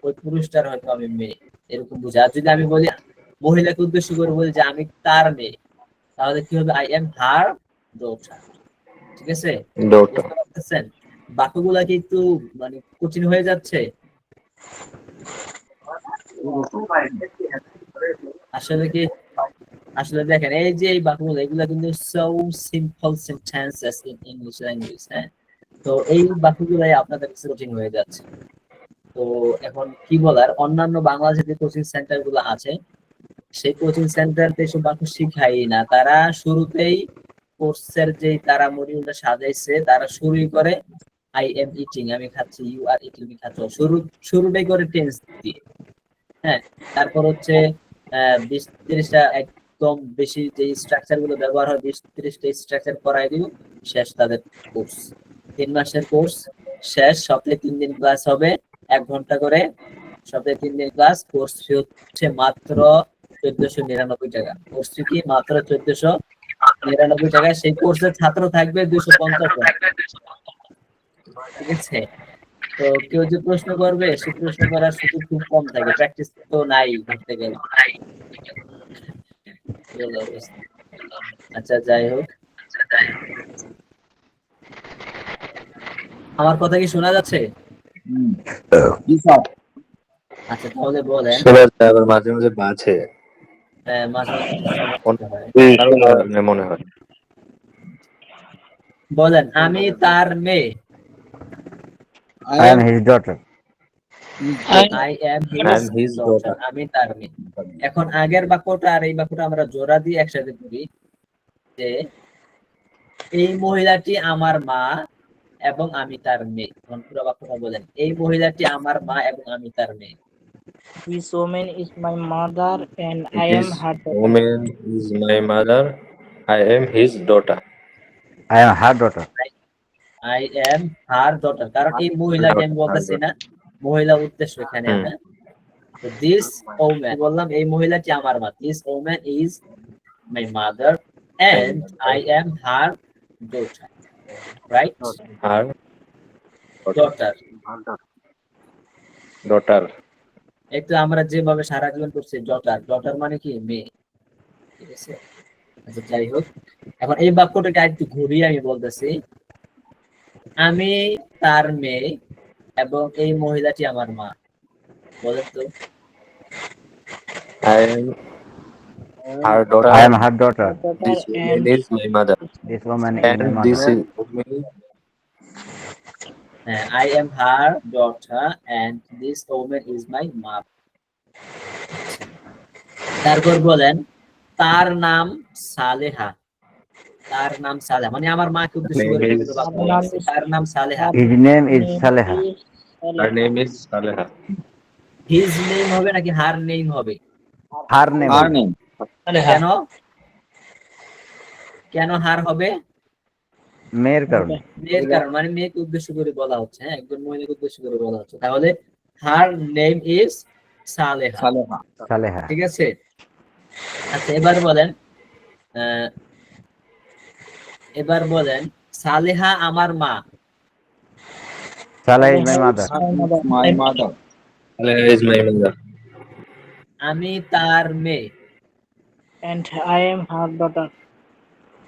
ওই পুরুষটার হয়তো আমি মেয়ে, এরকম বুঝা। আর যদি আমি বলি, মহিলাকে উদ্দেশ্য করে বলি যে আমি তার মেয়ে, তাহলে কি হবে? I am her daughter. ঠিক আছে? Daughter. বুঝতে পারতেছেন? বাক্যগুলা কি একটু মানে কঠিন হয়ে যাচ্ছে? আসলে কি, আসলে দেখেন এই যে এই বাক্যগুলো, এগুলা কিন্তু so simple sentences in English language. হ্যাঁ, তো এই বাক্যগুলাই আপনাদের কাছে কঠিন হয়ে যাচ্ছে। তো এখন কি বলার, অন্যান্য বাংলাদেশে যে কোচিং সেন্টার গুলো আছে, সেই কোচিং সেন্টার এসব বাক্য শিখাই না। তারা শুরুতেই কোর্সের যে তারা মডিউলটা সাজাইছে, তারা শুরুই করে আই এম ইটিং, আমি খাচ্ছি, ইউ আর ইটিং, তুমি খাচ্ছ, শুরুটাই করে টেন্স দিয়ে। হ্যাঁ, তারপর হচ্ছে 20-30টা একদম বেশি যে স্ট্রাকচার গুলো ব্যবহার হয়, 20-30টা স্ট্রাকচার করাই দিব, শেষ তাদের কোর্স। 3 মাসের কোর্স শেষ, সপ্তাহে 3 দিন ক্লাস হবে, 1 ঘন্টা করে, সপ্তাহে 3 দিন ক্লাস। কোর্স ফি হচ্ছে মাত্র 1499 টাকা। কোর্স ফি কি? মাত্র 1499 টাকা। সেই কোর্সের ছাত্র থাকবে 250 জন। ঠিক আছে? তো কেউ যে প্রশ্ন করবে, সে প্রশ্ন করার সুযোগ খুব কম থাকে, প্র্যাকটিস তো নাই ধরতে গেলে। এই হলো অবস্থা। আচ্ছা, যাই হোক, আমার কথা কি শোনা যাচ্ছে? আচ্ছা, তাহলে বলেন। শোনা যায়, আবার মাঝে মাঝে বাজে, মাঝে মাঝে সমস্যা হয়। কারণ কারণে মনে হয়। বলেন, আমি তার মেয়ে, I am his daughter. I M I am his daughter. আমি তার মেয়ে। এখন আগের বাক্যটা আর এই বাক্যটা আমরা জোড়া দিয়ে একসাথে করি, যে এই মহিলাটি আমার মা এবং আমি তার মেয়ে। এখন পুরো বাক্যটা বলেন, এই মহিলাটি আমার মা এবং আমি তার মেয়ে। This woman is my mother and I am This her daughter. woman is my mother. I am his daughter. I am her daughter. I am her daughter, কারণ এই মহিলাকে আমি বলতেছি না, মহিলা উদ্দেশ্য এখানে। হ্যাঁ, তো দিস ওম্যান বললাম, এই মহিলাটি আমার মা, this woman is my mother and I am her daughter, right? Her daughter. daughter. একটু আমরা যেভাবে সারা জীবন করছি, ডটার, ডটার মানে কি? মেয়ে। ঠিক আছে? আচ্ছা, যাই হোক, এখন এই বাক্যটাকে একটু ঘুরিয়ে আমি বলতেছি, আমি তার মেয়ে এবং এই মহিলাটি আমার মা। বলেন তো। I am her daughter. I am her daughter. This woman is my mother. This woman is And my this mother. is woman. I am her daughter and this woman is my mom. তারপর বলেন, তার নাম সালেহা, তার নাম সালেহা, মানে আমার মাকে উদ্দেশ্য করে তার নাম Saleha. His name is Saleha. Her name is Saleha. His name হবে নাকি হার নেম হবে? Her name. Her name. Saleha কেন কেন হার হবে? মেয়ের কারণে। মেয়ের কারণ, মানে মেয়েকে উদ্দেশ্য করে বলা হচ্ছে, হ্যাঁ, একজন মহিলাকে উদ্দেশ্য করে বলা হচ্ছে। তাহলে her name is Saleha. Saleha. ঠিক আছে। আচ্ছা এবার বলেন সালেহা আমার মা। Saleha is my mother. My mother. Saleha is my mother. আমি তার মেয়ে। And I am her daughter.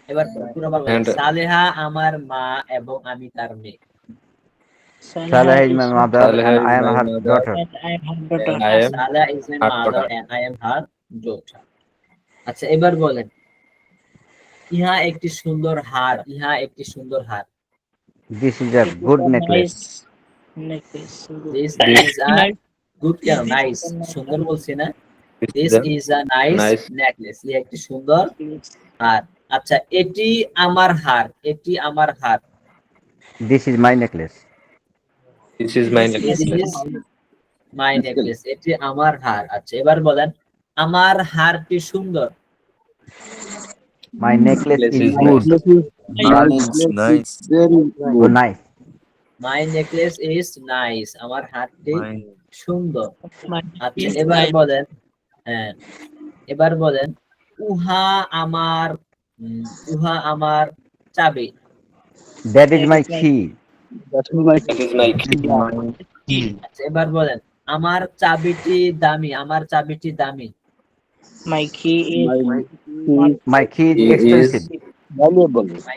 এবার পুরোবার বলেন And সালেহা আমার মা এবং আমি তার মেয়ে। Saleha is is my mother Saleha and is I am my her mother. daughter. and I am her daughter. I am Saleha is my her mother daughter. And I am her daughter. আচ্ছা এবার বলেন ইহা একটি সুন্দর হার। ইহা একটি সুন্দর হার। This is a good necklace. Necklace. This This is a good, কেন নাইস, সুন্দর বলছি না? is this the is a nice nice. Necklace. ইহা একটি সুন্দর হার। আচ্ছা এটি আমার হার। এটি আমার হার। This is my necklace. This is my this necklace. Is my necklace. এটি আমার হার। আচ্ছা এবার বলেন আমার হারটি সুন্দর। My necklace Necklace is is good. Nice. Oh, nice. My necklace is nice. আমার হারটি My সুন্দর। My আচ্ছা is এবার my- বলেন, হ্যাঁ এবার বলেন উহা আমার উহা আমার চাবি। That is my key. That is my key. আচ্ছা এবার বলেন আমার চাবিটি দামি। আমার চাবিটি দামি। My key is My key is Key is expensive.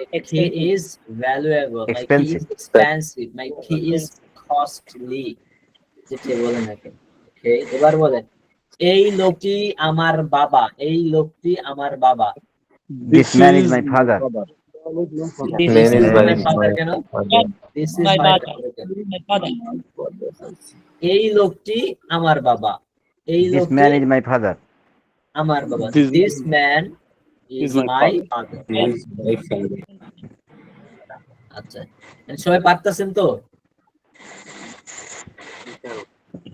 My key is valuable. My key is Expensive. expensive. My key is costly. যেটা বলেন নাকি। Okay, এবার বলেন এই লোকটি আমার বাবা। এই লোকটি আমার বাবা। This man is my father. This Man is is my my father কেন? father. This is my my father. father কেন? My father. এই লোকটি আমার বাবা। এই This লোকটি man is my father. আমার বাবা। This- This man is my father. This is my father. আচ্ছা সবাই পারতেছেন তো?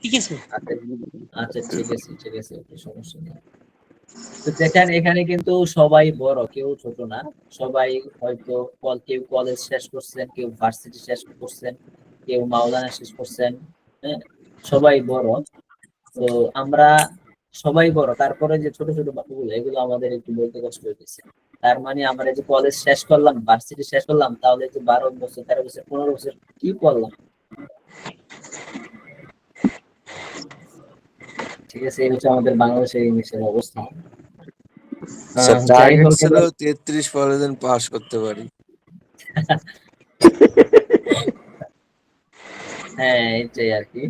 ঠিক আছে। আচ্ছা ঠিক আছে ঠিক আছে, কোনো সমস্যা নেই। তো দেখেন এখানে কিন্তু সবাই বড়, কেউ ছোট না। সবাই হয়তো কেউ কলেজ শেষ করছেন, কেউ ভার্সিটি শেষ করছেন, কেউ মাওলানা শেষ করছেন, হ্যাঁ সবাই বড়। তো আমরা সবাই বড়, তারপরে যে ছোট ছোট বাবুগুলো এগুলো আমাদের একটু বলতে কষ্ট হইতেছে। তার মানে আমরা যে কলেজ শেষ করলাম, ভার্সিটি শেষ করলাম, তাহলে যে 12 বছর 13 বছর 15 বছর কি করলাম? ঠিক আছে, এই হচ্ছে আমাদের বাংলাদেশের ইংলিশের অবস্থা। যাই টার্গেট হোক, ছিল এবার- 33% পাস করতে পারি। হ্যাঁ এটাই আর কি।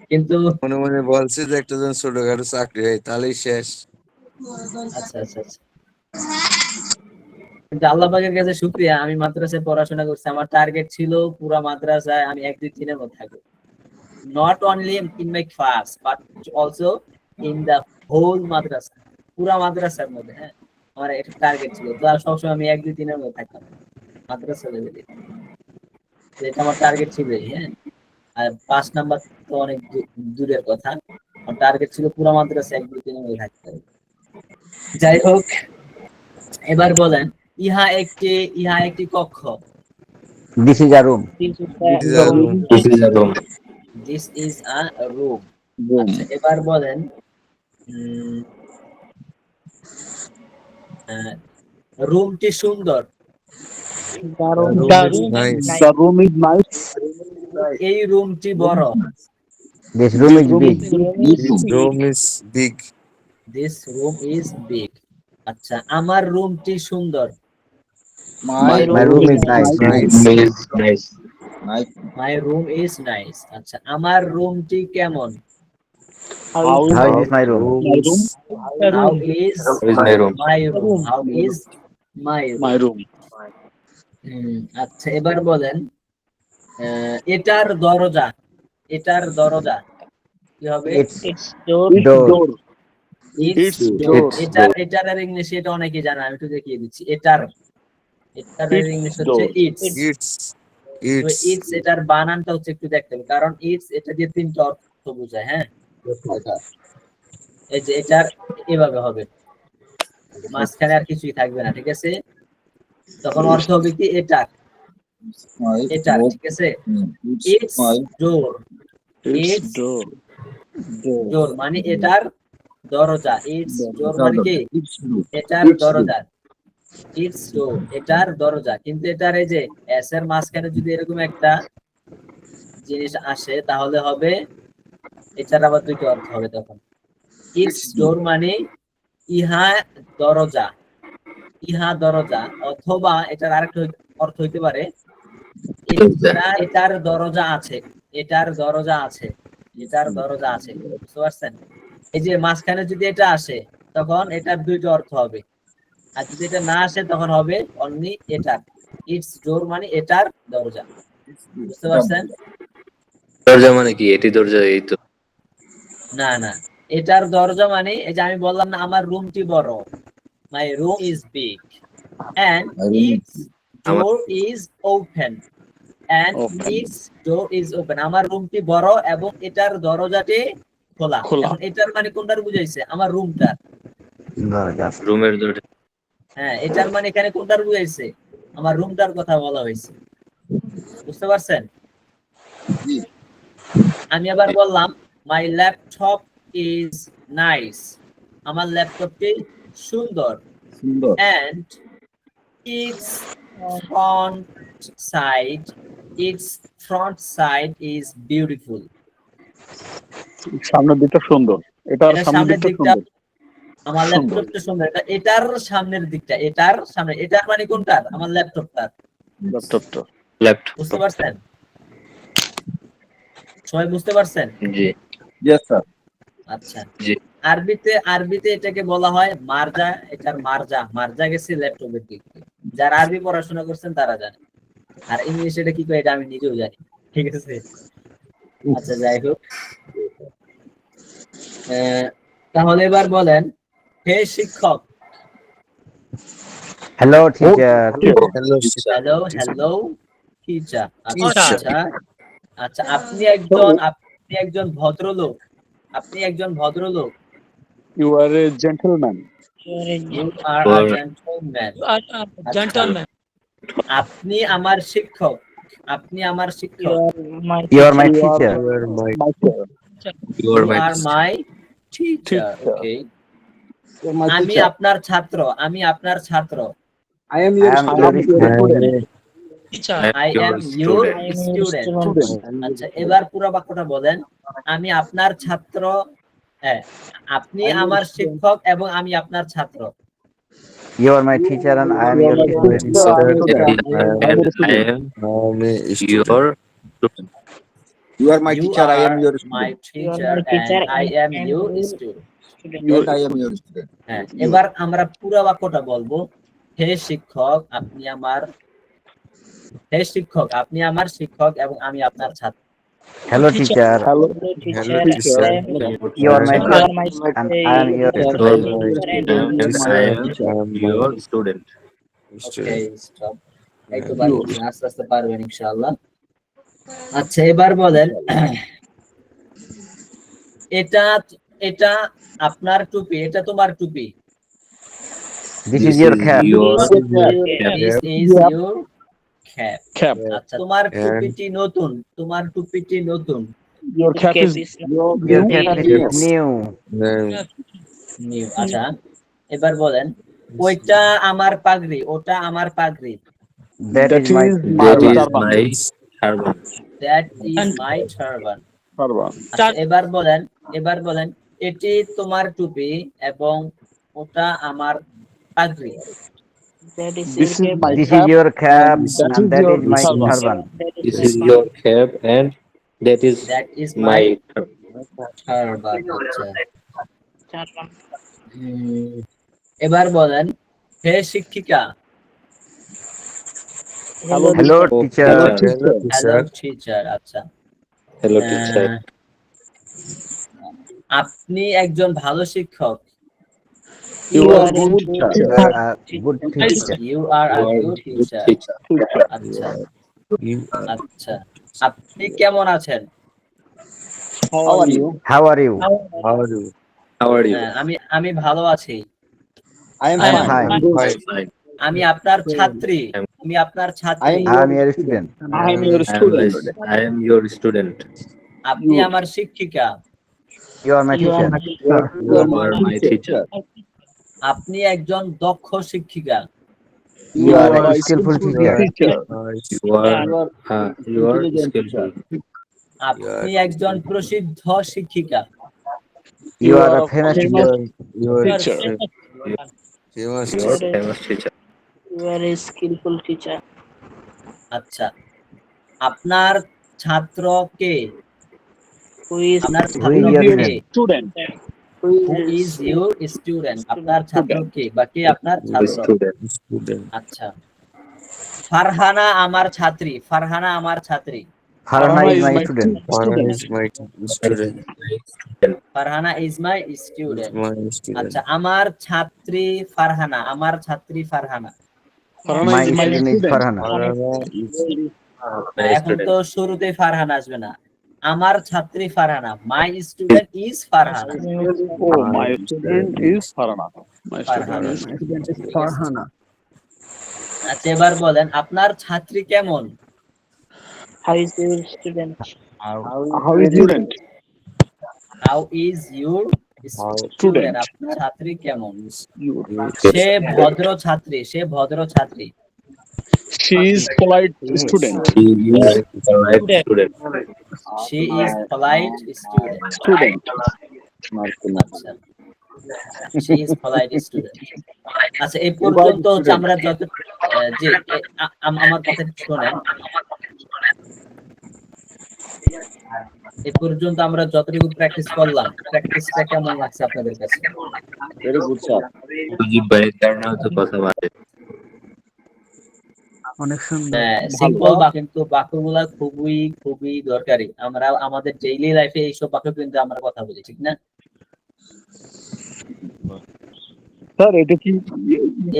কিন্তু মনে মনে বলছে যে একটা জন ছোটখাটো চাকরি হয় তাহলেই শেষ। আচ্ছা আচ্ছা আচ্ছা, কিন্তু আল্লাহ পাকের কাছে শুকরিয়া, আমি মাদ্রাসায় পড়াশোনা করছি। আমার টার্গেট ছিল পুরা মাদ্রাসায় আমি 1-2-3 মধ্যে থাকবো। Not only in my class but also in the whole madrasa. পুরা মাদ্রাসার মধ্যে, হ্যাঁ আমার একটা টার্গেট ছিল। তো আর সবসময় আমি 1-2-3 মধ্যে থাকতাম মাদ্রাসা লেভেলে। এটা আমার টার্গেট ছিল, হ্যাঁ। আর 5 নাম্বার তো অনেক দূরের কথা। আমার টার্গেট ছিল পুরা মাদ্রাসা 1-2-3 মধ্যে থাকতে হবে। যাই হোক, এবার বলেন ইহা একটি কক্ষ। This is a room. This is This is a room. This is a room. This is a room. আচ্ছা এবার বলেন রুমটি সুন্দর। the room. Room The is room nice. The room is nice. এই রুমটি বড়। This room is big. This room is big. This room is big. আচ্ছা আমার রুমটি সুন্দর। My My room is nice. Nice. Is nice. nice. My room is nice. আচ্ছা আমার রুমটি কেমন? How How is my room? The how room. Is How is my room? My room? How is my my room? আচ্ছা এবার বলেন এটার দরজা। এটার দরজা কি হবে? It's It's door. door. It's It's door. door. এটার ইংলিশে এটা অনেকেই জানে, আমি একটু দেখিয়ে দিচ্ছি। এটার ইংলিশ হচ্ছে door. ইটস। It's তো it's ইটস এটার বানানটা হচ্ছে একটু দেখতে হবে, কারণ ইটস এটা দিয়ে 3টা অর্থ বোঝায়, হ্যাঁ। এই যে এটার এভাবে হবে, মাঝখানে আর কিছুই থাকবে না, ঠিক আছে? তখন অর্থ হবে কি এটার, My এটার, book. ঠিক আছে? It's it's my door, it's door মানে এটার দরজা, ইটস ডোর মানে কি It's good. এটার It's good. দরজা, ইটস ডোর এটার দরজা। কিন্তু এটার এই যে এস এর মাঝখানে যদি এরকম একটা জিনিস আসে তাহলে হবে এটার আবার দুইটা অর্থ হবে তখন। ইটস ডোর মানে ইহা দরজা, ইহা দরজা, অথবা এটার আরেকটা অর্থ হইতে পারে এটার দরজা আছে, এটার দরজা আছে, এটার দরজা আছে, বুঝতে পারছেন? এই যে মাঝখানে যদি এটা আসে তখন এটার দুইটা অর্থ হবে, আর যদি এটা না আসে তখন হবে অনলি এটার। ইটস ডোর মানে এটার দরজা, বুঝতে পারছেন? দরজা মানে কি? এটি দরজা, এই তো। না না, এটার দরজা মানে এই যে আমি বললাম না আমার রুমটি বড়, my room is big and My room. Its door is open, and its door is open, আমার রুমটি বড় এবং এটার দরজাটি খোলা। এখন এটার মানে কোনটার বুঝাইছে? আমার রুমটার। রুমের দরজা। হ্যাঁ, এটার মানে এখানে কোনটার বুঝাইছে? আমার রুমটার কথা বলা হয়েছে, বুঝতে পারছেন? আমি আবার বললাম মাই ল্যাপটপ ইজ নাইস, আমার ল্যাপটপটি সুন্দর, Sundar. and its front side, its front side is beautiful. সামনের দিকটা সুন্দর, এটার এটার সামনের সামনের দিকটা দিকটা সুন্দর। আমার ল্যাপটপটা সুন্দর, এটার সামনের দিকটা, এটার সামনে, এটা মানে কোনটার? আমার ল্যাপটপটার, ল্যাপটপটা। ল্যাপটপ। বুঝতে পারছেন? সবাই বুঝতে পারছেন? জি Yes, sir. আচ্ছা, জি। আরবিতে এটাকে বলা হয় মারজা, এটার মারজা, মারজা গেছে ল্যাপটপের দিক দিয়ে। যারা আরবি পড়াশোনা করছেন তারা জানে, আর ইংলিশে এটা কি কয় এটা আমি নিজেও জানি, ঠিক আছে? আচ্ছা, যাই হোক, তাহলে এবার বলেন, হে শিক্ষক। Hello teacher. Hello hello teacher. আচ্ছা Teacher. আচ্ছা আচ্ছা, আপনি একজন ভদ্রলোক, আপনি একজন ভদ্রলোক। You are a gentleman. You are a gentleman. Gentleman. আপনি আমার শিক্ষক, আপনি আমার শিক্ষক। You are my teacher. You are You are my teacher. Okay. আমি আপনার ছাত্র, আমি আপনার ছাত্র। I am I your am your student. Teacher. I am your student. আচ্ছা, এবার পুরো বাক্যটা বলেন, আমি আপনার ছাত্র, হ্যাঁ, আপনি আমার শিক্ষক এবং আমি আপনার ছাত্র। You are my teacher and I am your student. You are my You teacher. I am are your my student. teacher and I am your student. And I am your student. হ্যাঁ, এবার আমরা পুরো বাক্যটা বলবো, হে শিক্ষক, আপনি আমার, হে শিক্ষক, আপনি আমার শিক্ষক এবং আমি আপনার ছাত্র। Hello teacher. Hello You are my teacher and I am your student. Okay, stop. এই তো পারবেন, আস্তে আস্তে পারবেন ইনশাআল্লাহ। আচ্ছা, এবার বলেন, এটা আপনার টুপি, এটা তোমার টুপি। This is your cap. This is your cap. Cap. আচ্ছা, তোমার টুপিটি নতুন, তোমার টুপিটি নতুন। Your cap is Your cap is new. New. আচ্ছা, এবার বলেন, ওইটা আমার পাগড়ি, ওটা আমার পাগড়ি। That is my turban. That is my turban. Turban. আচ্ছা, এবার বলেন, এটি তোমার টুপি এবং ওটা আমার পাগড়ি। This is my This is cap. your cap That and is that your is my turban. turban. This is your cap and that is That is my my turban. আচ্ছা। এবার বলেন, হে শিক্ষিকা। Hello teacher. Hello teacher. আচ্ছা, hello teacher. আপনি একজন ভালো শিক্ষক। You are good teacher. You are a good teacher. You are a good teacher. আচ্ছা আচ্ছা, আপনি কেমন আছেন? How are you? How are you? How are you? আমি ভালো আছি। I am I am fine. Fine. আমি আপনার ছাত্রী। আমি আপনার I ছাত্রী। am I am your student. I am your student. I am your student. আপনি আমার শিক্ষিকা। You are my You are teacher. my You are my teacher. আপনি একজন দক্ষ শিক্ষিকা। You are are a a skillful skillful teacher. teacher. You are skillful. আপনি একজন প্রসিদ্ধ শিক্ষিকা। You are a famous teacher. Teacher. You are famous teacher. you are a skillful teacher. আচ্ছা, আপনার ছাত্র কে? Who is আপনার Who ছাত্র is your K? Student. Who is your student? আপনার ছাত্র কে বা কে আপনার ছাত্র? Student. আচ্ছা, ফারহানা আমার ছাত্রী। ফারহানা আমার ছাত্রী। Farhana is my student. Farhana is my student. আচ্ছা, আমার ছাত্রী ফারহানা। আমার ছাত্রী Farhana. Farhana My is my student is student. Farhana. এখন তো শুরুতে ফারহানা আসবে না। আমার ছাত্রী Farhana. My student is Farhana. Oh, my student is Farhana. My Farhana. student is Farhana. আচ্ছা, এবার বলেন আপনার ছাত্রী কেমন? how is your student? How is student? How is your student? আপনার ছাত্রী কেমন? সে ভদ্র ছাত্রী। সে ভদ্র ছাত্রী। She is polite student. He is polite student. She is polite student. Student. আচ্ছা, শি ইজ পলাইট স্টুডেন্ট। আচ্ছা, এই পর্যন্ত হচ্ছে আমরা যত জি আমার কথা শুনেন। এই পর্যন্ত আমরা যতটুকু প্র্যাকটিস করলাম, প্র্যাকটিসটা কেমন লাগছে আপনাদের কাছে? Very good, sir. মুজিব ভাইয়ের কারণে হয়তো কথা বলে। সিম্পল বাক্য, কিন্তু বাক্যগুলা খুবই খুবই দরকারি। আমরা আমাদের ডেইলি লাইফে এইসব বাক্য কিন্তু আমরা কথা বলি, ঠিক না? Sir, এটা কি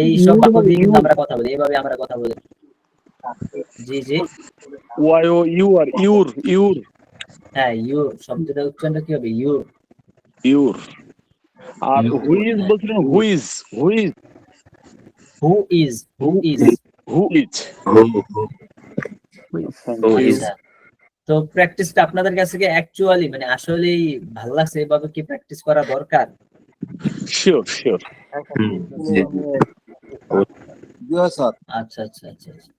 এইসব বাক্য দিয়ে কিন্তু আমরা কথা বলি, এইভাবে আমরা কথা বলি। জি জি, you are your হ্যাঁ, ইউর শব্দটা উচ্চারণটা কি হবে? ইউর। আর who is বলছিলেন who is who is who is আচ্ছা, তো প্র্যাকটিসটা আপনাদের কাছে কি অ্যাকচুয়ালি মানে আসলেই ভালো লাগছে? এভাবে কি প্র্যাকটিস করা দরকার? sure Yes, sir. আচ্ছা আচ্ছা আচ্ছা আচ্ছা,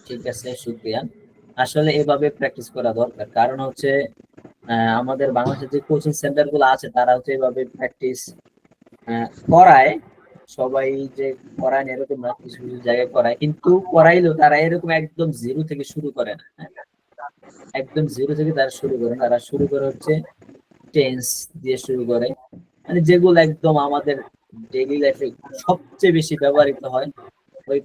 ঠিক আছে, শুকরিয়া। আসলে এভাবে প্র্যাকটিস করা দরকার, কারণ হচ্ছে আমাদের বাংলাদেশের যে কোচিং সেন্টার গুলো আছে তারা হচ্ছে এভাবে প্র্যাকটিস করায়। সবাই যে করায় না এরকম না, কিছু কিছু জায়গায় করায়, কিন্তু করাইলেও তারা এরকম একদম জিরো থেকে শুরু করে না। একদম জিরো থেকে তারা শুরু করে, তারা শুরু করে হচ্ছে টেন্স দিয়ে শুরু করে, মানে যেগুলো একদম আমাদের ডেইলি লাইফে সবচেয়ে বেশি ব্যবহৃত হয়। ওই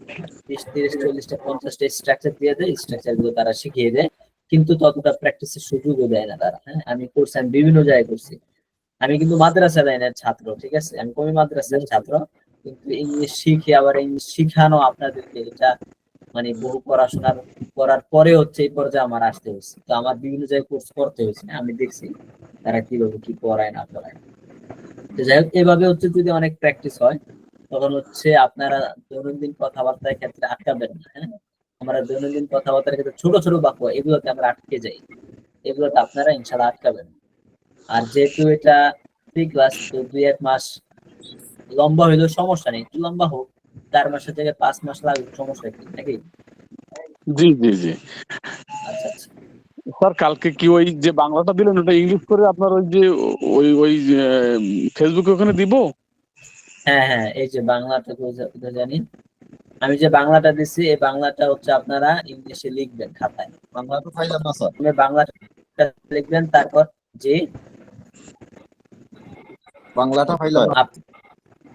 20, 30, 40টা 50টা স্ট্রাকচার দিয়ে দেয়, স্ট্রাকচার গুলো তারা শিখিয়ে দেয়, কিন্তু ততটা প্র্যাকটিসের সুযোগও দেয় না তারা। হ্যাঁ, আমি করছি, আমি বিভিন্ন জায়গায় করছি। আমি কিন্তু মাদ্রাসা লাইনের ছাত্র, ঠিক আছে, আমি কমি মাদ্রাসার ছাত্র, কিন্তু ইংলিশ শিখে আবার ইংলিশ শিখানো আপনাদেরকে, এটা মানে বহু পড়াশোনার করার পরে হচ্ছে এই পর্যায়ে আমার আসতে হচ্ছে। তো আমার বিভিন্ন জায়গায় কোর্স করতে হয়েছে, আমি দেখছি তারা কিভাবে কি পড়ায় না পড়ায়। তো যাই হোক, এভাবে হচ্ছে যদি অনেক প্র্যাকটিস হয় তখন হচ্ছে আপনারা দৈনন্দিন কথাবার্তার ক্ষেত্রে আটকাবেন না। হ্যাঁ, আমরা দৈনন্দিন কথাবার্তার ক্ষেত্রে ছোট ছোট বাক্য এগুলোতে আমরা আটকে যাই, এগুলোতে আপনারা ইনশাল্লাহ আটকাবেন। আর যেহেতু এটা প্রি ক্লাস, তো 2-1 মাস লম্বা হইলেও সমস্যা নেই, একটু লম্বা হোক, 4 মাসের জায়গায় 5 মাস লাগুক, সমস্যা কি নাকি? জি আচ্ছা আচ্ছা, স্যার, কালকে কি ওই যে বাংলাটা দিলেন ওটা ইংলিশ করে আপনার ওই যে ওই ফেসবুকে ওখানে দিব? হ্যাঁ হ্যাঁ, এই যে বাংলাটা কোথায় জানি, আমি যে বাংলাটা দিচ্ছি এই বাংলাটা হচ্ছে আপনারা ইংলিশে লিখবেন খাতায়। বাংলাটা পাইলাম না, স্যার। আপনি বাংলাটা লিখবেন, তারপর যে বাংলাটা পাইলাম।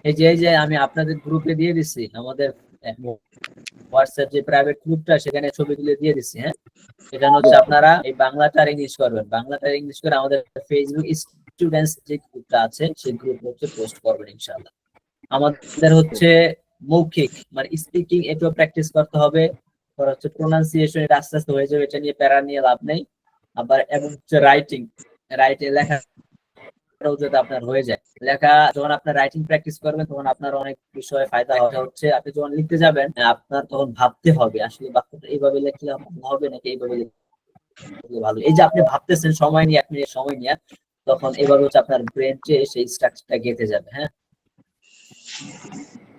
এই যে আমি আপনাদের গ্রুপে দিয়ে দিচ্ছি, আমাদের হোয়াটসঅ্যাপ যে প্রাইভেট গ্রুপটা, সেখানে ছবিগুলো দিয়ে দিচ্ছি। হ্যাঁ, এটা হচ্ছে আপনারা এই বাংলাটা আর ইংলিশ করবেন, বাংলাটা ইংলিশ করে আমাদের ফেসবুক স্টুডেন্টস যে গ্রুপটা আছে সেই গ্রুপে হচ্ছে পোস্ট করবেন ইনশাআল্লাহ। আমাদের হচ্ছে মৌখিক মানে স্পিকিং এটাও প্র্যাকটিস করতে হবে, আর হচ্ছে প্রোনাউন্সিয়েশন এটা আস্তে আস্তে হয়ে যাবে, এটা নিয়ে প্যারা নিয়ে লাভ নেই। আবার এবং হচ্ছে রাইটিং লেখা যাতে আপনার হয়ে যায়, লেখা যখন আপনার রাইটিং প্র্যাকটিস করবেন তখন আপনার অনেক বিষয়ে ফায়দা হচ্ছে। আপনি যখন লিখতে যাবেন আপনার তখন ভাবতে হবে আসলে বাক্যটা এইভাবে লিখলে হবে নাকি এইভাবে লিখলে ভালো। এই যে আপনি ভাবতেছেন সময় নিয়ে, 1 মিনিট সময় নিয়ে, তখন এভাবে হচ্ছে আপনার ব্রেনকে সেই স্ট্রাকচারটা গেঁথে যাবে। হ্যাঁ,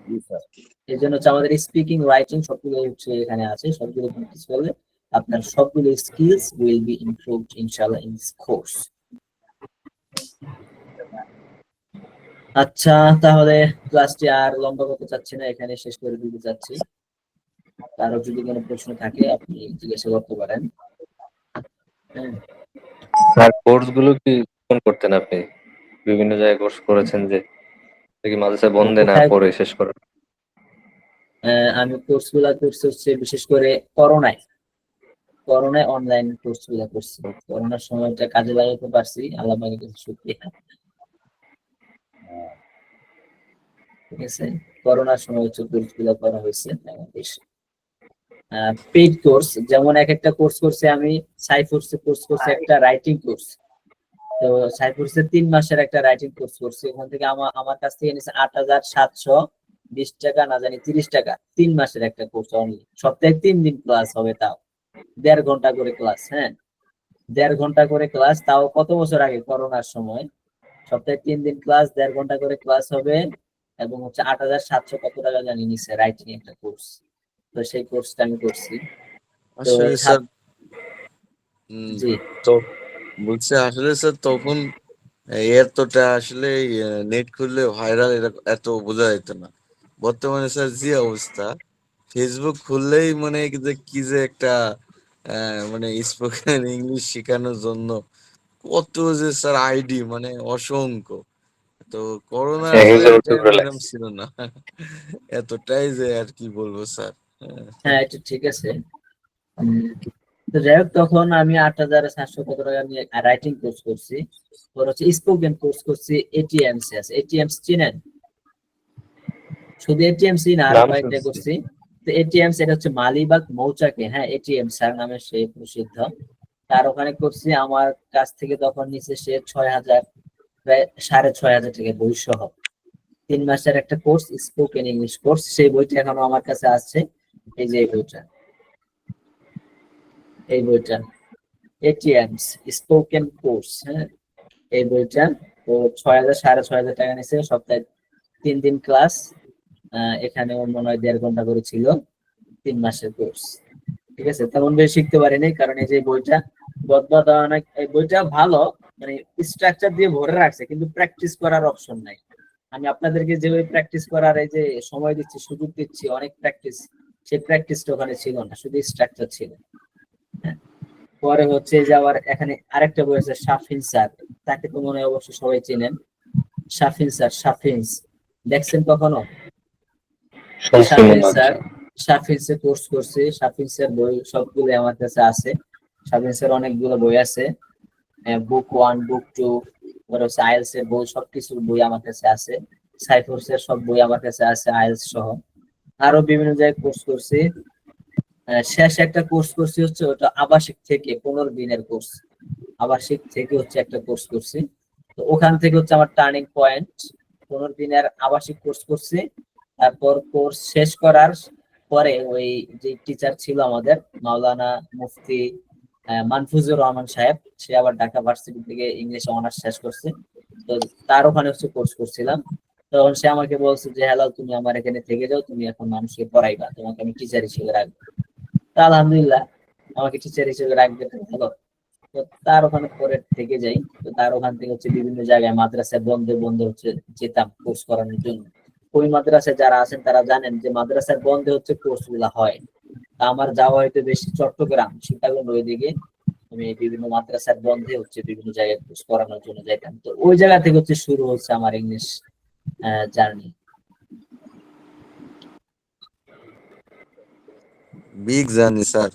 জি স্যার। এই জন্য হচ্ছে আমাদের স্পিকিং, রাইটিং সবগুলো হচ্ছে এখানে আছে। সবগুলো প্র্যাকটিস করলে আপনার সবগুলো স্কিলস উইল বি ইমপ্রুভড ইনশাআল্লাহ ইন দিস কোর্স। আচ্ছা, তাহলে ক্লাসটি আর লম্বা করতে চাচ্ছি না, এখানে শেষ করে দিতে চাচ্ছি। কারো যদি কোনো প্রশ্ন থাকে আপনি জিজ্ঞাসা করতে পারেন। স্যার কোর্স গুলো কি কোন করতেন আপনি? বিভিন্ন জায়গায় কোর্স করেছেন যে কি মাদ্রাসা বন্ধে না কোথায়? পড়ে শেষ করেন? আমি কোর্স গুলা করছি হচ্ছে বিশেষ করে করোনায় অনলাইন কোর্স গুলা করছি। করোনার সময়টা কাজে লাগাতে পারছি, আল্লাহ পাকের কাছে শুকরিয়া। ঠিক আছে, করোনার সময় হচ্ছে কোর্স গুলা করা হয়েছে বেশি। পেইড কোর্স যেমন এক একটা কোর্স করছি আমি। সাইফোর্সে কোর্স করছি একটা রাইটিং কোর্স। তো সাইফোর্সে 3 মাসের একটা রাইটিং কোর্স করছি। ওখান থেকে আমার কাছ থেকে নিয়েছে 8,720 টাকা, না জানি 30 টাকা। 3 মাসের একটা কোর্স অনলি, সপ্তাহে 3 দিন ক্লাস হবে, তাও 1.5 ঘন্টা করে ক্লাস। হ্যাঁ, 1.5 ঘন্টা করে ক্লাস, তাও কত বছর আগে করোনার সময়। সপ্তাহে 3 দিন ক্লাস, 1.5 ঘন্টা করে ক্লাস হবে, এবং হচ্ছে 8,700 কত টাকা জানি নিছে রাইটিং একটা কোর্স। তো সেই কোর্সটা আমি করছি। তো আসলে স্যার জি, তো বলছে আসলে স্যার তখন এতটা আসলে নেট খুললে ভাইরাল এত বোঝা যেত না। বর্তমানে স্যার যে অবস্থা, ফেসবুক খুললেই মানে কি যে একটা মানে স্পোকেন ইংলিশ শেখানোর জন্য কত যে স্যার আইডি, মানে অসংখ্য। তো করোনা আসলে এরকম ছিল না, এতটাই যে আর কি বলবো স্যার। হ্যাঁ, এটা ঠিক আছে। তো যাই হোক, তখন আমি 8,700 কত টাকা নিয়ে রাইটিং কোর্স করছি। তোর হচ্ছে স্পোকেন কোর্স করছি এটিএমসি আছে। এটিএমস চিনেন? শুধু এটিএমসি না, আরো কয়েকটা করছি। তো এটিএমস এটা হচ্ছে মালিবাগ মৌচাকে, হ্যাঁ, এটিএম স্যার নামে সে প্রসিদ্ধ। তার ওখানে করছি। আমার কাছ থেকে তখন নিচে সে 6,000, প্রায় 6,500 টাকা বই সহ। 3 মাসের একটা কোর্স, স্পোকেন ইংলিশ কোর্স। সেই বইটা এখনো আমার কাছে আছে। এই যে এই বইটা এটিএমস স্পোকেন কোর্স। হ্যাঁ, এই বইটা তো 6,000, 6,500 টাকা নিচ্ছে। সপ্তাহে 3 দিন ক্লাস। এখানে মনে হয় 1.5 ঘন্টা করে ছিল, 3 মাসের কোর্স। ঠিক আছে, তেমন বেশি শিখতে পারিনি, কারণ এই যে বইটা বদবাদ অনেক, এই বইটা ভালো, মানে স্ট্রাকচার দিয়ে ভরে রাখছে, কিন্তু প্র্যাকটিস করার অপশন নাই। আমি আপনাদেরকে যেভাবে প্র্যাকটিস করার এই যে সময় দিচ্ছি, সুযোগ দিচ্ছি, অনেক প্র্যাকটিস, সেই প্র্যাকটিসটা ওখানে ছিল না, শুধু স্ট্রাকচার ছিল। পরে হচ্ছে যে আবার এখানে আরেকটা বই আছে শাফিন স্যার, তাকে তো মনে হয় অবশ্যই সবাই চেনেন। শাফিন স্যার, শাফিন্স দেখছেন কখনো? শাফিন স্যার, শাফিন্সের কোর্স করছি। শাফিন্সের বই সবগুলো আমার কাছে আছে। শাফিন্সের অনেকগুলো বই আছে, বুক 1, বুক 2, হচ্ছে আইএলস এর বই, সবকিছুর বই আমার কাছে আছে। সাইফোর্সের সব বই আমার কাছে আছে, আইএলস সহ। আরো বিভিন্ন জায়গায় কোর্স করছি। শেষ একটা কোর্স করছি হচ্ছে ওটা আবাসিক থেকে 15 দিনের কোর্স। আবাসিক থেকে হচ্ছে একটা কোর্স করছি। তো ওখান থেকে হচ্ছে আমার টার্নিং পয়েন্ট। 15 দিনের আবাসিক কোর্স করছি। তারপর কোর্স শেষ করার পরে ওই যে টিচার ছিল আমাদের, মাওলানা মুফতি মানফুজুর রহমান সাহেব, সে আবার ঢাকা ভার্সিটি থেকে ইংলিশ অনার্স শেষ করছে। তো তার ওখানে হচ্ছে কোর্স করছিলাম। তখন সে আমাকে বলছে যে হেলাল, তুমি আমার এখানে থেকে যাও, তুমি এখন মানুষকে পড়াইবা, তোমাকে আমি টিচার হিসেবে রাখবো। তা আলহামদুলিল্লাহ, আমাকে টিচার হিসেবে রাখবে, তো ভালো। তো তার ওখানে পরে থেকে যাই। তো তার ওখান থেকে হচ্ছে বিভিন্ন জায়গায় মাদ্রাসায় বন্ধে বন্ধে হচ্ছে যেতাম কোর্স করানোর জন্য। ওই মাদ্রাসায় যারা আছেন তারা জানেন যে মাদ্রাসার বন্ধে হচ্ছে কোর্স গুলা হয়। তা আমার যাওয়া হয়তো বেশি চট্টগ্রাম, সীতাকুণ্ড ওইদিকে। আমি বিভিন্ন মাদ্রাসার বন্ধে হচ্ছে বিভিন্ন জায়গায় কোর্স করানোর জন্য যাইতাম। তো ওই জায়গা থেকে হচ্ছে শুরু হচ্ছে আমার English journey. Big journey sir.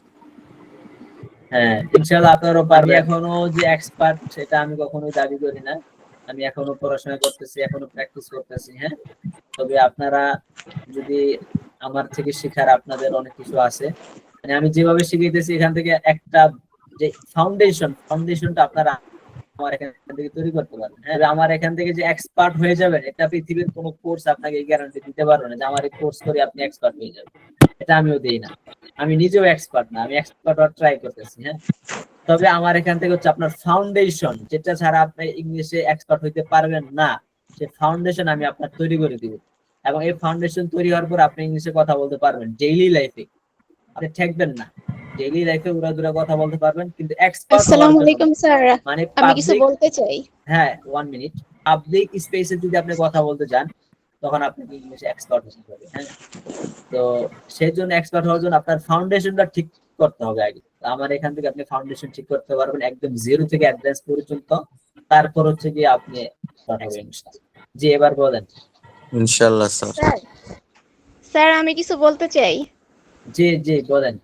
হ্যাঁ, ইনশাআল্লাহ আপনারও পারবেন। এখনো যে এক্সপার্ট সেটা আমি কখনোই দাবি করি না। আমি এখনো পড়াশোনা করতেছি, এখনো প্র্যাকটিস করতেছি। হ্যাঁ, তবে আপনারা যদি আমার থেকে শেখার, আপনাদের অনেক কিছু আছে। মানে আমি যেভাবে শিখাইতেছি এখান থেকে একটা যে ফাউন্ডেশনটা আপনারা আমার এখান থেকে তৈরি করতে পারবেন। হ্যাঁ, আমার এখান থেকে যে এক্সপার্ট হয়ে যাবেন এটা পৃথিবীর কোনো কোর্স আপনাকে গ্যারান্টি দিতে পারবে না যে আমার এই কোর্স করে আপনি এক্সপার্ট হয়ে যাবেন। এটা আমিও দিই না, আমি নিজেও এক্সপার্ট না, আমি এক্সপার্ট হওয়ার ট্রাই করতেছি। হ্যাঁ, তবে আমার এখান থেকে হচ্ছে আপনার ফাউন্ডেশন, যেটা ছাড়া আপনি ইংলিশে এক্সপার্ট হইতে পারবেন না, সে ফাউন্ডেশন আমি আপনার তৈরি করে দিব। এবং এই ফাউন্ডেশন তৈরি হওয়ার পর আপনি ইংলিশে কথা বলতে পারবেন ডেইলি লাইফে, আপনি ঠেকবেন না, ডেইলি লাইফে উড়াদুরা কথা বলতে পারবেন। কিন্তু এক্সপার্ট হওয়ার আসসালামু জন্য আলাইকুম স্যার, মানে আমি কিছু পাবলিক, বলতে চাই। হ্যাঁ 1 মিনিট, পাবলিক স্পেসে যদি আপনি কথা বলতে যান তখন আপনাকে ইংলিশে এক্সপার্ট হতে হবে। হ্যাঁ, তো সেই জন্য এক্সপার্ট হওয়ার জন্য আপনার ফাউন্ডেশনটা ঠিক করতে হবে আগে। তো আমার এখান থেকে আপনি ফাউন্ডেশন ঠিক করতে পারবেন একদম জিরো থেকে অ্যাডভান্স পর্যন্ত, তারপর হচ্ছে কি আপনি expert হবেন ইনশাআল্লাহ। জি এবার বলেন। ইনশাল্লাহ স্যার। স্যার স্যার আমি কিছু বলতে চাই। জি জি বলেন।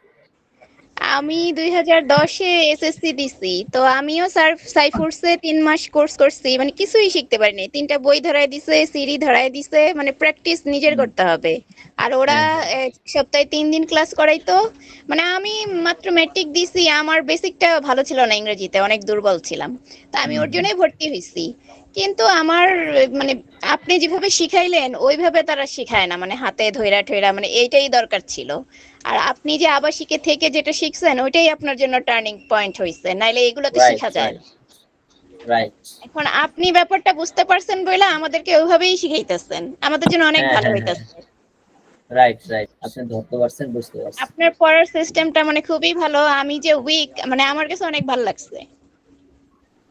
আমি 2010-এ এসএসসি দিছি, তো আমিও স্যার সাইফোর্সে 3 মাস কোর্স করছি, মানে কিছুই শিখতে পারিনি। 3টা বই ধরায় দিছে, সিডি ধরায় দিছে, মানে প্র্যাকটিস নিজের করতে হবে। আর ওরা এক সপ্তাহে 3 দিন ক্লাস করাইতো। মানে আমি মাত্র ম্যাট্রিক দিছি, আমার বেসিকটা ভালো ছিল না, ইংরেজিতে অনেক দুর্বল ছিলাম, তো আমি ওর জন্যই ভর্তি হয়েছি। কিন্তু আমার মানে আপনি যেভাবে শিখাইলেন ওইভাবে তারা শিখায় না, মানে হাতে ধইরা ঠইরা, মানে এইটাই দরকার ছিল। আর আপনি যে আবাসিকে থেকে যেটা শিখছেন ওইটাই আপনার জন্য টার্নিং পয়েন্ট হইছে, নাইলে এগুলোতে রাইট শেখা যায় না। রাইট। এখন আপনি ব্যাপারটা বুঝতে পারছেন বলে আমাদেরকে ওইভাবেই শিখাইতেছেন, আমাদের জন্য অনেক ভালো হইতাছে। রাইট রাইট, আপনি ধরতে পারছেন, বুঝতে পারছেন। আপনার পড়ার সিস্টেমটা মানে খুবই ভালো। আমি যে উইক, মানে আমার কাছে অনেক ভালো লাগছে।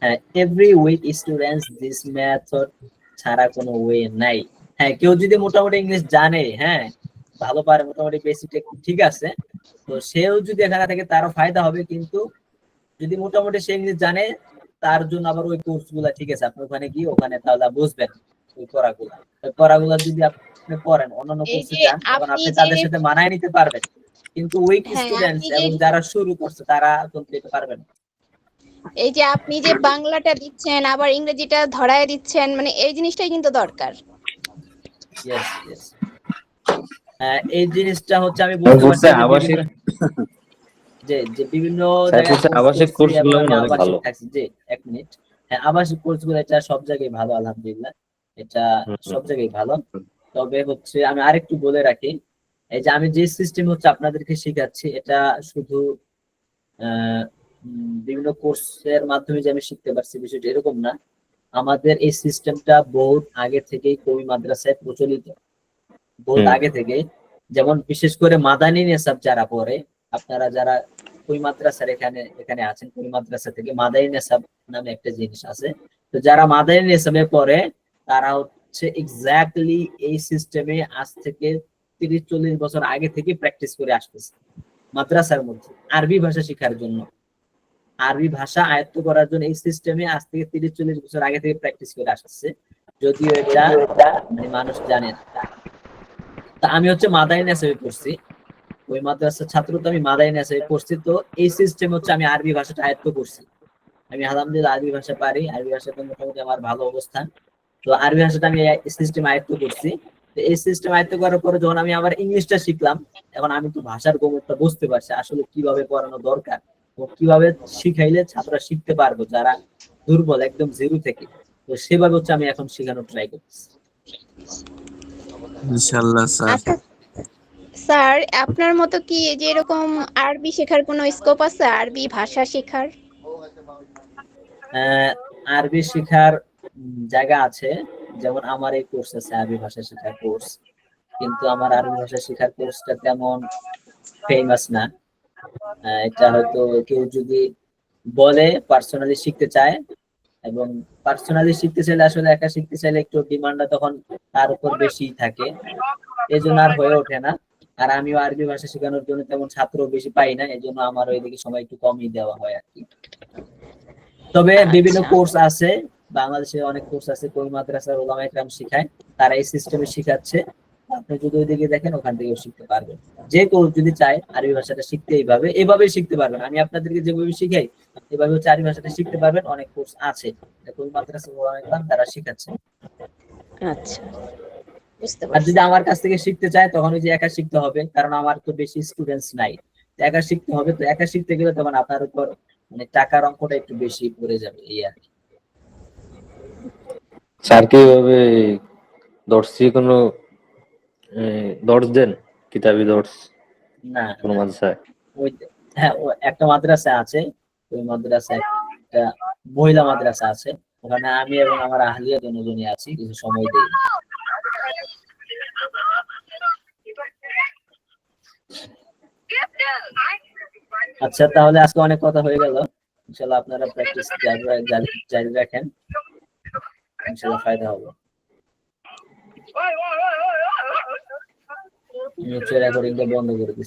হ্যাঁ, every week students this method ছাড়া কোনো ওয়ে নাই। হ্যাঁ, কেউ যদি মোটামুটি ইংলিশ জানে, হ্যাঁ ভালো পারে, মোটামুটি বেসিকটা ঠিক আছে, তো সেও যদি এখানে থেকে তারও ফায়দা হবে। কিন্তু যদি মোটামুটি সে ইংলিশ জানে, তার জন্য আবার ওই কোর্স গুলা ঠিক আছে, আপনি ওখানে গিয়ে ওখানে তাহলে বুঝবেন ওই পড়াগুলা যদি আপনি পড়েন, অন্যান্য এই কোর্সে যে যান, তখন আপনি আপনি যে তাদের সাথে মানায় নিতে পারবেন। কিন্তু উইক হ্যাঁ স্টুডেন্টস আপনি যে এবং যারা শুরু করছে তারা কিন্তু এটা পারবেন না। এই যে আপনি যে বাংলাটা দিচ্ছেন আবার ইংরেজিটা ধরায় দিচ্ছেন, মানে এই জিনিসটাই কিন্তু দরকার। ইয়েস ইয়েস, এই জিনিসটা হচ্ছে আমি বলতে পারছি যে আবাসিক যে বিভিন্ন সাইফুল স্যার, আবাসিক কোর্স গুলো আমি অনেক ভালো। আবাসিক থাকছি। যে 1 মিনিট, হ্যাঁ আবাসিক কোর্স গুলো এটা সব জায়গায় ভালো, আলহামদুলিল্লাহ এটা সব জায়গায় ভালো। তবে হচ্ছে আমি আরেকটু বলে রাখি, এই যে আমি যে সিস্টেম হচ্ছে আপনাদেরকে শেখাচ্ছি, এটা শুধু বিভিন্ন কোর্সের মাধ্যমে যে আমি শিখতে পারছি বিষয়টা এরকম না। আমাদের এই সিস্টেমটা বহুত আগে থেকেই কওমি মাদ্রাসায় প্রচলিত, বহুত আগে থেকে। যেমন বিশেষ করে মাদানী নেসাব যারা পড়ে, আপনারা যারা কওমি মাদ্রাসার এখানে আছেন, কওমি মাদ্রাসা থেকে মাদানী নেসাব নামে একটা জিনিস আছে। তো যারা মাদানী নেসাবে পড়ে তারা হচ্ছে এক্স্যাক্টলি এই সিস্টেমে আজ থেকে 30-40 বছর আগে থেকে প্র্যাকটিস করে আসতেছে মাদ্রাসার মধ্যে আরবি ভাষা শেখার জন্য। আরবি ভাষা আয়ত্ত করার জন্য এই সিস্টেমে আজ থেকে 30-40 বছর আগে থেকে প্র্যাকটিস করে আসছে, যদিও এটা মানে মানুষ জানে না। তা আমি হচ্ছে মাদানী নেসাবে পড়ছি, ওই মাদ্রাসার ছাত্র, তো আমি মাদানী নেসাবে পড়ছি। তো এই সিস্টেম হচ্ছে আমি আরবি ভাষাটা আয়ত্ত করছি। আমি আলহামদুলিল্লাহ আরবি ভাষা পারি, আরবি ভাষাতে মোটামুটি আমার ভালো অবস্থান। তো আরবি ভাষাটা আমি সিস্টেম আয়ত্ত করছি। তো এই সিস্টেম আয়ত্ত করার পরে যখন আমি আবার ইংলিশটা শিখলাম, এখন আমি তো ভাষার গমকটা বুঝতে পারছি আসলে কিভাবে পড়ানো দরকার ও কিভাবে শিখাইলে ছাত্ররা শিখতে পারবো যারা দুর্বল একদম জিরো থেকে। তো সেভাবে হচ্ছে আমি এখন শেখানোর ট্রাই করতেছি। ইনশাল্লাহ স্যার। আচ্ছা স্যার, আপনার মতো কি এই যে এরকম আরবি শেখার কোনো স্কোপ আছে, আরবি ভাষা শেখার? আরবি শেখার জায়গা আছে, যেমন আমার এই কোর্স আছে আরবি ভাষা শেখার কোর্স, কিন্তু আমার আরবি ভাষা শেখার কোর্সটা তেমন ফেমাস না। এটা হয়তো কেউ যদি বলে পার্সোনালি শিখতে চায়, এবং পার্সোনালি শিখতে চাইলে আসলে একা শিখতে চাইলে একটু ডিমান্ডটা তখন তার উপর বেশি থাকে, এই জন্য আর হয়ে ওঠে না। আর আমিও আরবি ভাষা শেখানোর জন্য তেমন ছাত্র বেশি পাই না, এই জন্য আমার ওইদিকে সময় একটু কমই দেওয়া হয় আর কি। তবে বিভিন্ন কোর্স আছে, বাংলাদেশে অনেক কোর্স আছে, কওমি মাদ্রাসার উলামা ইকরাম শিখায়, তারা এই সিস্টেমে শিখাচ্ছে। আপনি যদি ওইদিকে দেখেন ওখান থেকেও শিখতে পারবেন। যে কেউ যদি চায় আরবি ভাষাটা শিখতে এইভাবে শিখতে পারবেন। আমি আপনাদেরকে যেভাবে শিখাই এভাবে হচ্ছে আরবি ভাষাটা শিখতে পারবেন। অনেক কোর্স আছে কওমি মাদ্রাসার উলামা ইকরাম তারা শিখাচ্ছে। আচ্ছা, বুঝতে আর পারছি। যদি আমার কাছ থেকে শিখতে চায় তখন ওই যে একা শিখতে হবে, কারণ আমার তো বেশি স্টুডেন্টস নাই, একা শিখতে হবে। তো একা শিখতে গেলে তখন আপনার উপর মানে টাকার অঙ্কটা একটু বেশি পড়ে যাবে, এই আর কি। স্যারকে এইভাবে দর্শি কোনো দর্শ দেন, কিতাবি দর্শ না কোনো না, মাদ্রাসায়? ওই হ্যাঁ, ও একটা মাদ্রাসা আছে, ওই মাদ্রাসায় একটা মহিলা মাদ্রাসা আছে, ওখানে আমি এবং আমার আহলিয়া দুজনই আছি, কিছু সময় দেই। আচ্ছা, তাহলে আজকে অনেক কথা হয়ে গেল, ইনশাল্লাহ আপনারা প্র্যাকটিস জারি রাখেন, ইনশাল্লাহ ফায়দা হবে। রেকর্ডিংটা বন্ধ করে দিচ্ছি।